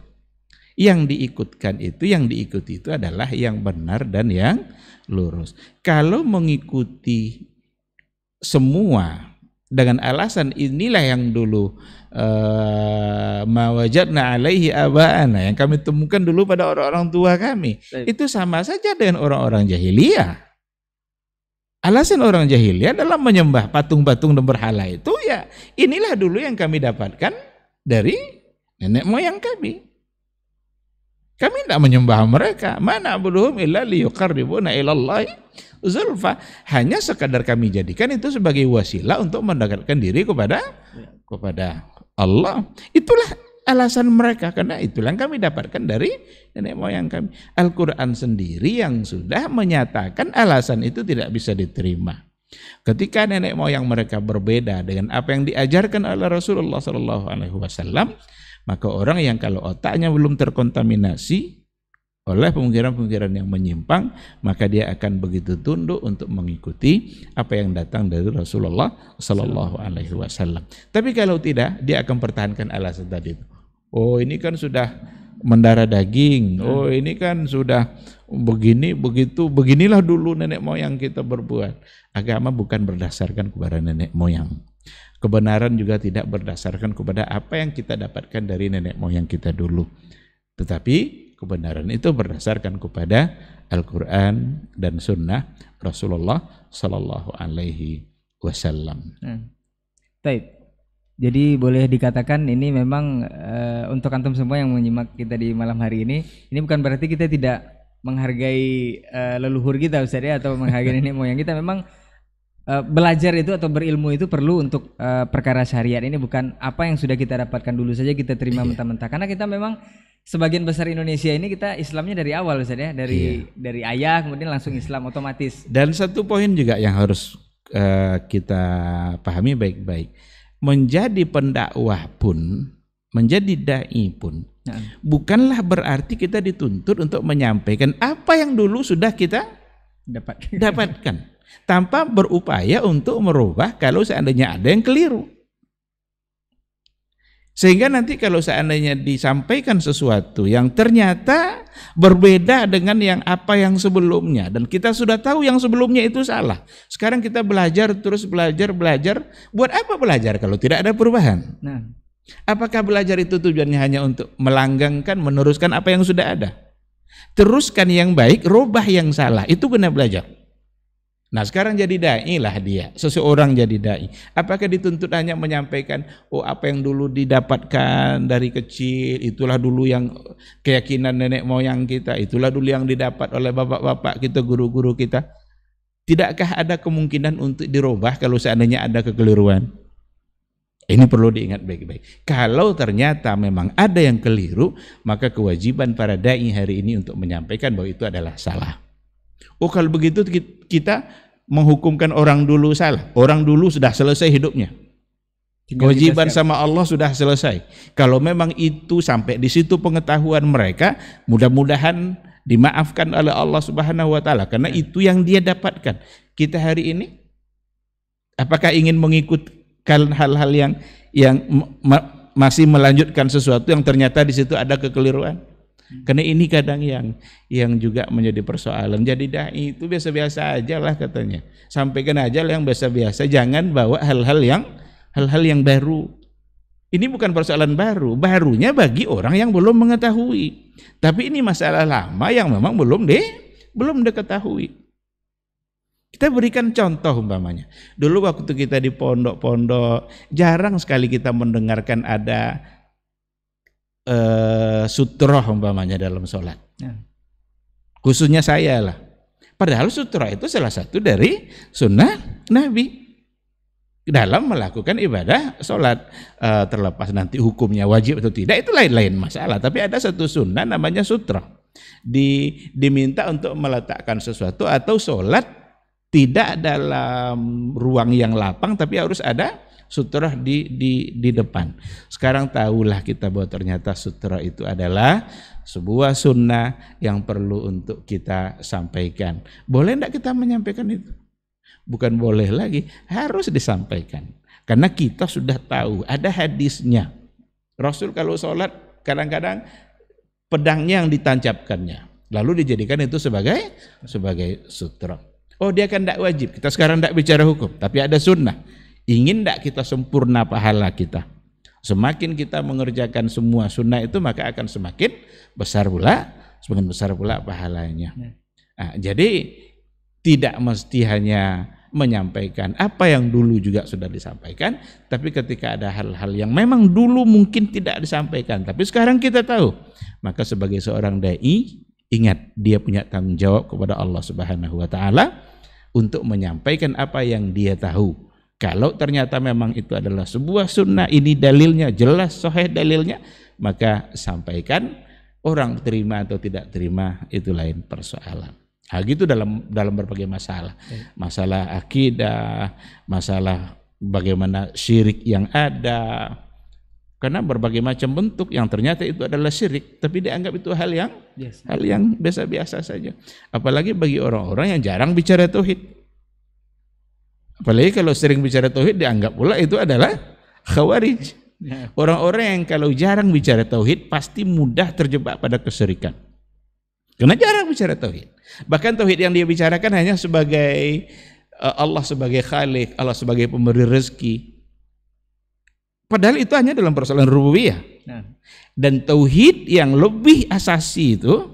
Yang diikuti itu adalah yang benar dan yang lurus. Kalau mengikuti semua dengan alasan inilah yang dulu ma wajadna alaihi aba'ana, yang kami temukan dulu pada orang-orang tua kami, itu sama saja dengan orang-orang jahiliyah. Alasan orang jahiliyah dalam menyembah patung-patung dan berhala itu ya inilah dulu yang kami dapatkan dari nenek moyang kami. Kami tidak menyembah mereka. Mana na'buduhum illa liyuqarribuna ilallahi zulfa. Hanya sekadar kami jadikan itu sebagai wasilah untuk mendekatkan diri kepada Allah. Itulah alasan mereka, karena itulah yang kami dapatkan dari nenek moyang kami. Al-Quran sendiri yang sudah menyatakan alasan itu tidak bisa diterima. Ketika nenek moyang mereka berbeda dengan apa yang diajarkan oleh Rasulullah SAW, maka orang yang kalau otaknya belum terkontaminasi oleh pemikiran-pemikiran yang menyimpang, maka dia akan begitu tunduk untuk mengikuti apa yang datang dari Rasulullah SAW. Tapi kalau tidak, dia akan pertahankan alasan tadi itu. Oh, ini kan sudah mendarah daging. Oh, ini kan sudah begini, begitu, beginilah dulu nenek moyang kita berbuat. Agama bukan berdasarkan kepada nenek moyang. Kebenaran juga tidak berdasarkan kepada apa yang kita dapatkan dari nenek moyang kita dulu. Tetapi kebenaran itu berdasarkan kepada Al-Quran dan Sunnah Rasulullah Sallallahu Alaihi Wasallam. Baik. Jadi boleh dikatakan ini memang untuk antum semua yang menyimak kita di malam hari ini bukan berarti kita tidak menghargai leluhur kita Ustaz ya, atau menghargai nenek moyang kita. Memang belajar itu atau berilmu itu perlu untuk perkara syariat ini, bukan apa yang sudah kita dapatkan dulu saja kita terima mentah-mentah. Karena kita memang sebagian besar Indonesia ini kita Islamnya dari awal Ustaz ya, dari ayah kemudian langsung Islam otomatis. Dan satu poin juga yang harus kita pahami baik-baik, menjadi pendakwah pun, menjadi dai pun, bukanlah berarti kita dituntut untuk menyampaikan apa yang dulu sudah kita dapatkan. Tanpa berupaya untuk merubah kalau seandainya ada yang keliru. Sehingga nanti kalau seandainya disampaikan sesuatu yang ternyata berbeda dengan yang apa yang sebelumnya, dan kita sudah tahu yang sebelumnya itu salah. Sekarang kita belajar, terus belajar. Buat apa belajar kalau tidak ada perubahan? Apakah belajar itu tujuannya hanya untuk melanggengkan, meneruskan apa yang sudah ada? Teruskan yang baik, rubah yang salah, itu guna belajar. Nah sekarang jadi da'i lah dia, seseorang jadi da'i. Apakah dituntut hanya menyampaikan, oh apa yang dulu didapatkan dari kecil, itulah dulu yang keyakinan nenek moyang kita, itulah dulu yang didapat oleh bapak-bapak kita, guru-guru kita. Tidakkah ada kemungkinan untuk dirubah kalau seandainya ada kekeliruan? Ini perlu diingat baik-baik. Kalau ternyata memang ada yang keliru, maka kewajiban para da'i hari ini untuk menyampaikan bahwa itu adalah salah. Oh kalau begitu kita menghukumkan orang dulu salah. Orang dulu sudah selesai hidupnya. Kewajiban sama Allah sudah selesai. Kalau memang itu sampai di situ pengetahuan mereka, mudah-mudahan dimaafkan oleh Allah Subhanahu wa taala karena itu yang dia dapatkan. Kita hari ini apakah ingin mengikutkan hal-hal yang masih melanjutkan sesuatu yang ternyata di situ ada kekeliruan? Karena ini kadang yang juga menjadi persoalan. Jadi dai itu biasa-biasa aja lah katanya. Sampaikan aja lah yang biasa-biasa, jangan bawa hal-hal yang baru. Ini bukan persoalan baru, barunya bagi orang yang belum mengetahui. Tapi ini masalah lama yang memang belum diketahui. Kita berikan contoh umpamanya. Dulu waktu kita di pondok-pondok, jarang sekali kita mendengarkan ada sutroh umpamanya dalam sholat. Khususnya saya lah. Padahal sutroh itu salah satu dari sunnah Nabi dalam melakukan ibadah sholat. Terlepas nanti hukumnya wajib atau tidak itu lain-lain masalah. Tapi ada satu sunnah namanya sutroh. Diminta untuk meletakkan sesuatu atau sholat tidak dalam ruang yang lapang tapi harus ada sutra di depan. Sekarang tahulah kita bahwa ternyata sutra itu adalah sebuah sunnah yang perlu untuk kita sampaikan. Boleh enggak kita menyampaikan itu? Bukan boleh lagi, harus disampaikan. Karena kita sudah tahu, ada hadisnya. Rasul kalau sholat kadang-kadang pedangnya yang ditancapkannya. Lalu dijadikan itu sebagai sutra. Oh dia kan enggak wajib, kita sekarang enggak bicara hukum, tapi ada sunnah. Ingin tidak kita sempurna pahala kita? Semakin kita mengerjakan semua sunnah itu maka akan semakin besar pula pahalanya. Nah, jadi tidak mesti hanya menyampaikan apa yang dulu juga sudah disampaikan, tapi ketika ada hal-hal yang memang dulu mungkin tidak disampaikan, tapi sekarang kita tahu, maka sebagai seorang dai ingat dia punya tanggung jawab kepada Allah Subhanahu wa taala untuk menyampaikan apa yang dia tahu. Kalau ternyata memang itu adalah sebuah sunnah, ini dalilnya jelas, sahih dalilnya, maka sampaikan. Orang terima atau tidak terima itu lain persoalan. Hal itu dalam berbagai masalah. Masalah akidah, masalah bagaimana syirik yang ada. Karena berbagai macam bentuk yang ternyata itu adalah syirik, tapi dianggap itu hal yang biasa-biasa saja. Apalagi bagi orang-orang yang jarang bicara tauhid. Apalagi kalau sering bicara tauhid dianggap pula itu adalah khawarij. Orang-orang yang kalau jarang bicara tauhid pasti mudah terjebak pada kesyirikan. Karena jarang bicara tauhid. Bahkan tauhid yang dia bicarakan hanya sebagai Allah sebagai khalik, Allah sebagai pemberi rezeki. Padahal itu hanya dalam persoalan rububiyah. Dan tauhid yang lebih asasi itu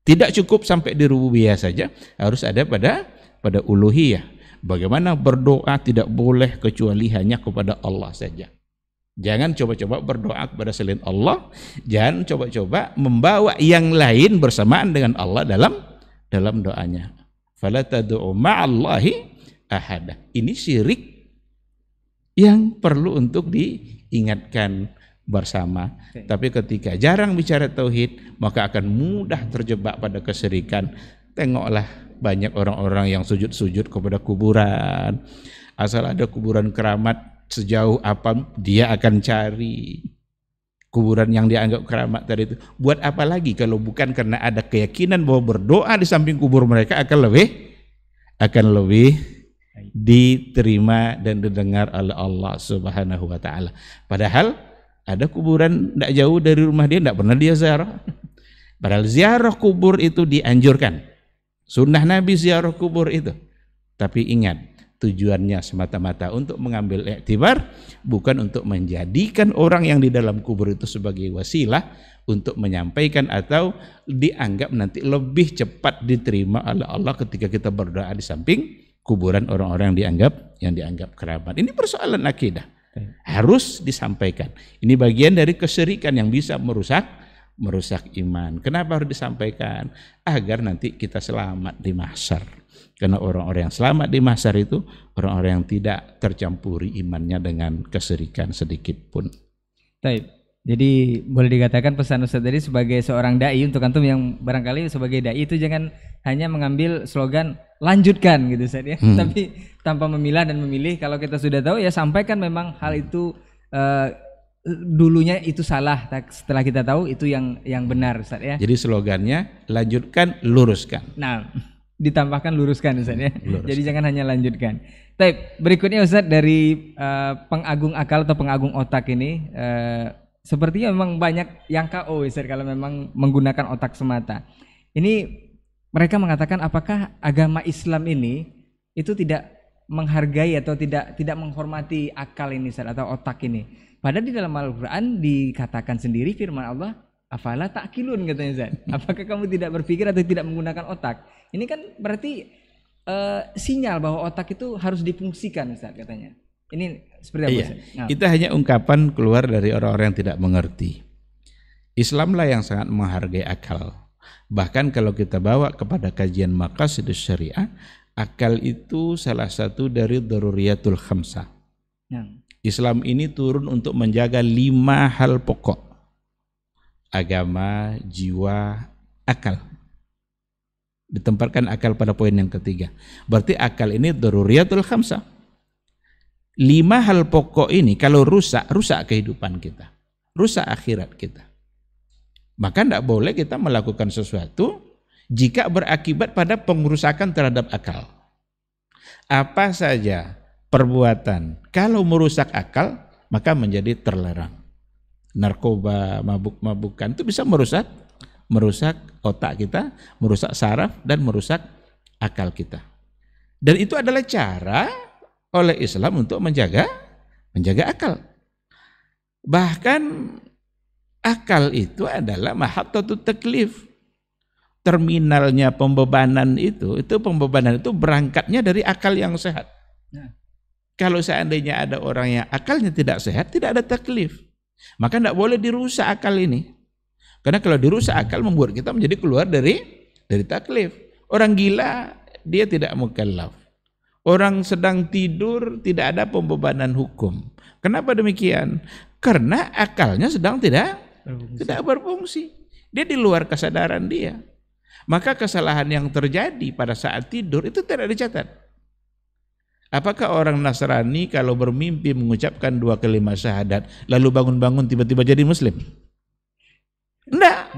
tidak cukup sampai di rububiyah saja, harus ada pada uluhiyah. Bagaimana berdoa tidak boleh kecuali hanya kepada Allah saja. Jangan coba-coba berdoa kepada selain Allah. Jangan coba-coba membawa yang lain bersamaan dengan Allah dalam doanya. Fala tad'u ma'allahi ahada. Ini syirik yang perlu untuk diingatkan bersama. Tapi ketika jarang bicara tauhid, maka akan mudah terjebak pada kesyirikan. Tengoklah banyak orang-orang yang sujud-sujud kepada kuburan. Asal ada kuburan keramat sejauh apa dia akan cari kuburan yang dianggap keramat tadi itu. Buat apa lagi kalau bukan karena ada keyakinan bahwa berdoa di samping kubur mereka akan lebih diterima dan didengar oleh Allah Subhanahu wa taala. Padahal ada kuburan tidak jauh dari rumah dia, tidak pernah dia ziarah. Padahal ziarah kubur itu dianjurkan. Sunnah Nabi ziarah kubur itu. Tapi ingat, tujuannya semata-mata untuk mengambil iktibar, bukan untuk menjadikan orang yang di dalam kubur itu sebagai wasilah untuk menyampaikan atau dianggap nanti lebih cepat diterima oleh Allah ketika kita berdoa di samping kuburan orang-orang yang dianggap kerabat. Ini persoalan akidah. Harus disampaikan. Ini bagian dari kesyirikan yang bisa merusak iman. Kenapa harus disampaikan? Agar nanti kita selamat di mahsyar. Karena orang-orang yang selamat di mahsyar itu orang-orang yang tidak tercampuri imannya dengan kesyirikan sedikit pun. Baik. Jadi boleh dikatakan pesan Ustaz tadi sebagai seorang dai untuk antum yang barangkali sebagai dai itu jangan hanya mengambil slogan lanjutkan gitu Ustaz ya. Tapi tanpa memilah dan memilih, kalau kita sudah tahu ya sampaikan memang hal itu dulunya itu salah, setelah kita tahu itu yang benar Ustaz ya. Jadi slogannya lanjutkan, luruskan. Nah, ditambahkan luruskan Ustaz ya. Luruskan. Jadi jangan hanya lanjutkan. Berikutnya Ustaz dari pengagung akal atau pengagung otak ini, sepertinya memang banyak yang KO Ustaz kalau memang menggunakan otak semata. Ini mereka mengatakan apakah agama Islam ini itu tidak menghargai atau tidak menghormati akal ini Ustaz, atau otak ini. Padahal di dalam Al-Qur'an dikatakan sendiri firman Allah, afala ta'qilun katanya Ustaz. Apakah kamu tidak berpikir atau tidak menggunakan otak? Ini kan berarti sinyal bahwa otak itu harus difungsikan Ustaz katanya. Ini seperti apa Ustaz? Nah. Itu hanya ungkapan keluar dari orang-orang yang tidak mengerti. Islamlah yang sangat menghargai akal. Bahkan kalau kita bawa kepada kajian maqasidus syariah, akal itu salah satu dari daruriyatul khamsah. Nah. Islam ini turun untuk menjaga 5 hal pokok. Agama, jiwa, akal. Ditempatkan akal pada poin yang ketiga. Berarti akal ini daruriyatul khamsah. 5 hal pokok ini kalau rusak kehidupan kita, rusak akhirat kita. Maka tidak boleh kita melakukan sesuatu jika berakibat pada pengerusakan terhadap akal. Apa saja perbuatan kalau merusak akal maka menjadi terlarang. Narkoba, mabuk-mabukan itu bisa merusak otak kita, merusak saraf dan merusak akal kita. Dan itu adalah cara oleh Islam untuk menjaga akal. Bahkan akal itu adalah mahattatut taklif. Terminalnya pembebanan itu pembebanan itu berangkatnya dari akal yang sehat. Nah. Kalau seandainya ada orang yang akalnya tidak sehat, tidak ada taklif. Maka tidak boleh dirusak akal ini. Karena kalau dirusak akal membuat kita menjadi keluar dari taklif. Orang gila dia tidak mukallaf. Orang sedang tidur tidak ada pembebanan hukum. Kenapa demikian? Karena akalnya sedang tidak berfungsi. Dia di luar kesadaran dia. Maka kesalahan yang terjadi pada saat tidur itu tidak dicatat. Apakah orang Nasrani kalau bermimpi mengucapkan 2 kalimat syahadat lalu bangun-bangun tiba-tiba jadi muslim? Enggak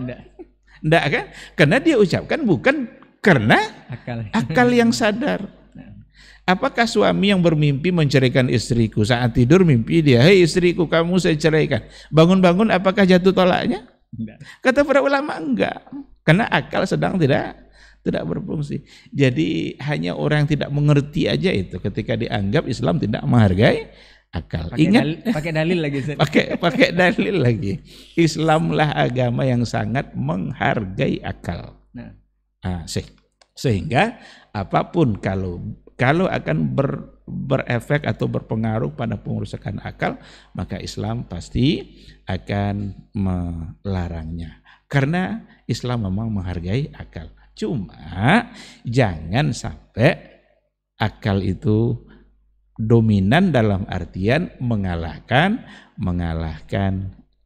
kan? Karena dia ucapkan bukan karena akal yang sadar. Apakah suami yang bermimpi menceraikan istriku saat tidur mimpi dia, hei istriku kamu saya ceraikan. Bangun-bangun apakah jatuh tolaknya? Enggak. Kata para ulama enggak. Karena akal sedang tidak berfungsi. Jadi hanya orang yang tidak mengerti aja itu ketika dianggap Islam tidak menghargai akal. Ingat pakai dalil lagi. pakai dalil lagi. Islamlah agama yang sangat menghargai akal. Sehingga apapun kalau akan berefek atau berpengaruh pada pengerusakan akal, maka Islam pasti akan melarangnya. Karena Islam memang menghargai akal. Cuma jangan sampai akal itu dominan dalam artian mengalahkan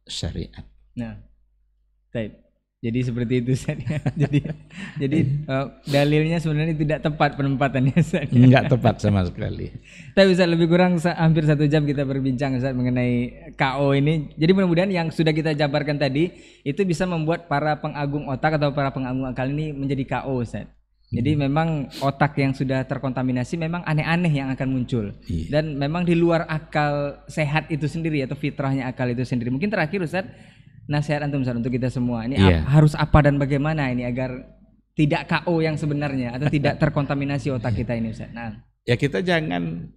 syariat. Nah, baik. Jadi seperti itu Ustaz. Jadi dalilnya sebenarnya tidak tepat penempatannya Ustaz. Enggak tepat sama sekali. Tapi Ustaz, lebih kurang hampir 1 jam kita berbincang Ustaz mengenai KO ini. Jadi mudah-mudahan yang sudah kita jabarkan tadi itu bisa membuat para pengagung otak atau para pengagung akal ini menjadi KO Ustaz. Jadi memang otak yang sudah terkontaminasi memang aneh-aneh yang akan muncul. Dan memang di luar akal sehat itu sendiri atau fitrahnya akal itu sendiri. Mungkin terakhir Ustaz, nasihat antum Ustaz untuk kita semua ini harus apa dan bagaimana ini agar tidak KO yang sebenarnya atau tidak terkontaminasi otak kita ini Ustaz. Nah, ya kita jangan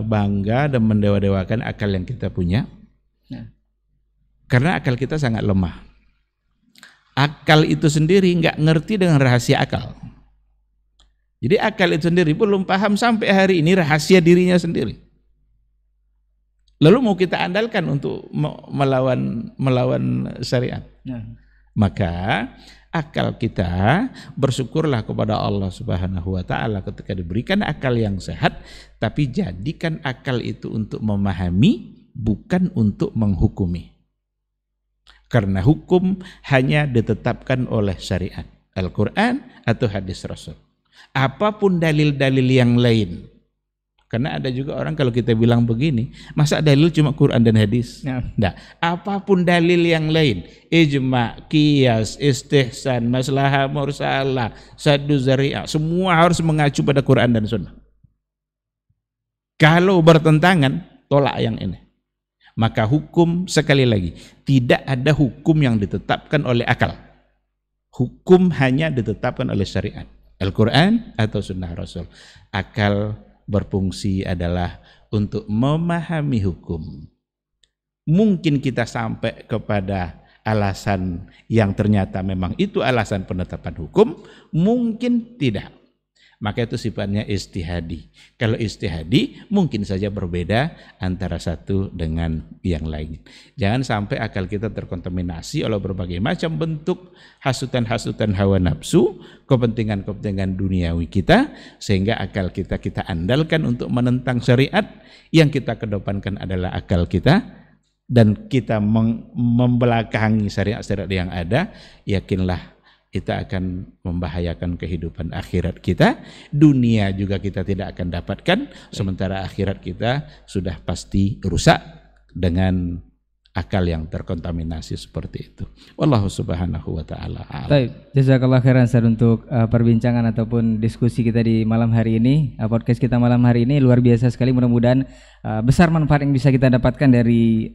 bangga dan mendewa-dewakan akal yang kita punya. Nah. Karena akal kita sangat lemah. Akal itu sendiri nggak ngerti dengan rahasia akal. Jadi akal itu sendiri belum paham sampai hari ini rahasia dirinya sendiri. Lalu mau kita andalkan untuk melawan syariat. Maka akal kita bersyukurlah kepada Allah Subhanahu wa taala ketika diberikan akal yang sehat, tapi jadikan akal itu untuk memahami bukan untuk menghukumi. Karena hukum hanya ditetapkan oleh syariat, Al-Qur'an atau hadis Rasul. Apapun dalil-dalil yang lain, Karena ada juga orang kalau kita bilang begini, masa dalil cuma Quran dan hadis? Nah, apapun dalil yang lain, ijma, qiyas, istihsan, maslahah mursalah, saddu zari'ah, semua harus mengacu pada Quran dan sunnah. Kalau bertentangan, tolak yang ini. Maka hukum, sekali lagi, tidak ada hukum yang ditetapkan oleh akal. Hukum hanya ditetapkan oleh syariat, Al-Quran atau sunnah Rasul. Akal berfungsi adalah untuk memahami hukum. Mungkin kita sampai kepada alasan yang ternyata memang itu alasan penetapan hukum, mungkin tidak. Maka itu sifatnya ijtihadi. Kalau ijtihadi mungkin saja berbeda antara satu dengan yang lain. Jangan sampai akal kita terkontaminasi oleh berbagai macam bentuk hasutan-hasutan hawa nafsu, kepentingan-kepentingan duniawi kita, sehingga akal kita andalkan untuk menentang syariat. Yang kita kedepankan adalah akal kita, dan kita membelakangi syariat-syariat yang ada. Yakinlah kita akan membahayakan kehidupan akhirat kita, dunia juga kita tidak akan dapatkan, sementara akhirat kita sudah pasti rusak dengan akal yang terkontaminasi seperti itu. Wallahu subhanahu wa ta'ala. Baik, jazakallah khairan Ustaz untuk perbincangan ataupun diskusi kita di malam hari ini. Podcast kita malam hari ini luar biasa sekali, mudah-mudahan besar manfaat yang bisa kita dapatkan dari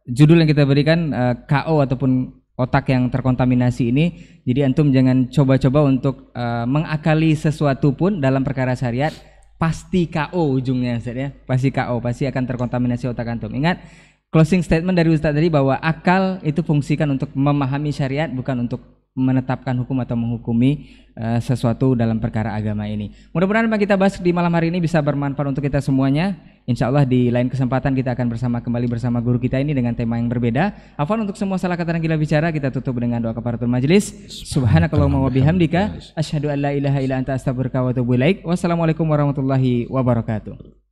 judul yang kita berikan, KO ataupun otak yang terkontaminasi ini. Jadi antum jangan coba-coba untuk mengakali sesuatu pun dalam perkara syariat, pasti KO ujungnya Ustaz ya. Pasti KO, pasti akan terkontaminasi otak antum. Ingat closing statement dari Ustaz tadi bahwa akal itu fungsikan untuk memahami syariat, bukan untuk menetapkan hukum atau menghukumi sesuatu dalam perkara agama ini. Mudah-mudahan apa yang kita bahas di malam hari ini bisa bermanfaat untuk kita semuanya. Insya Allah di lain kesempatan kita akan kembali bersama guru kita ini dengan tema yang berbeda. Afwan untuk semua salah kata dan gila bicara, kita tutup dengan doa kafaratul majelis. Subhanakallahumma wa bihamdika asyhadu an la ilaha illa anta astaghfiruka wa atubu ilaik. Wassalamualaikum warahmatullahi wabarakatuh.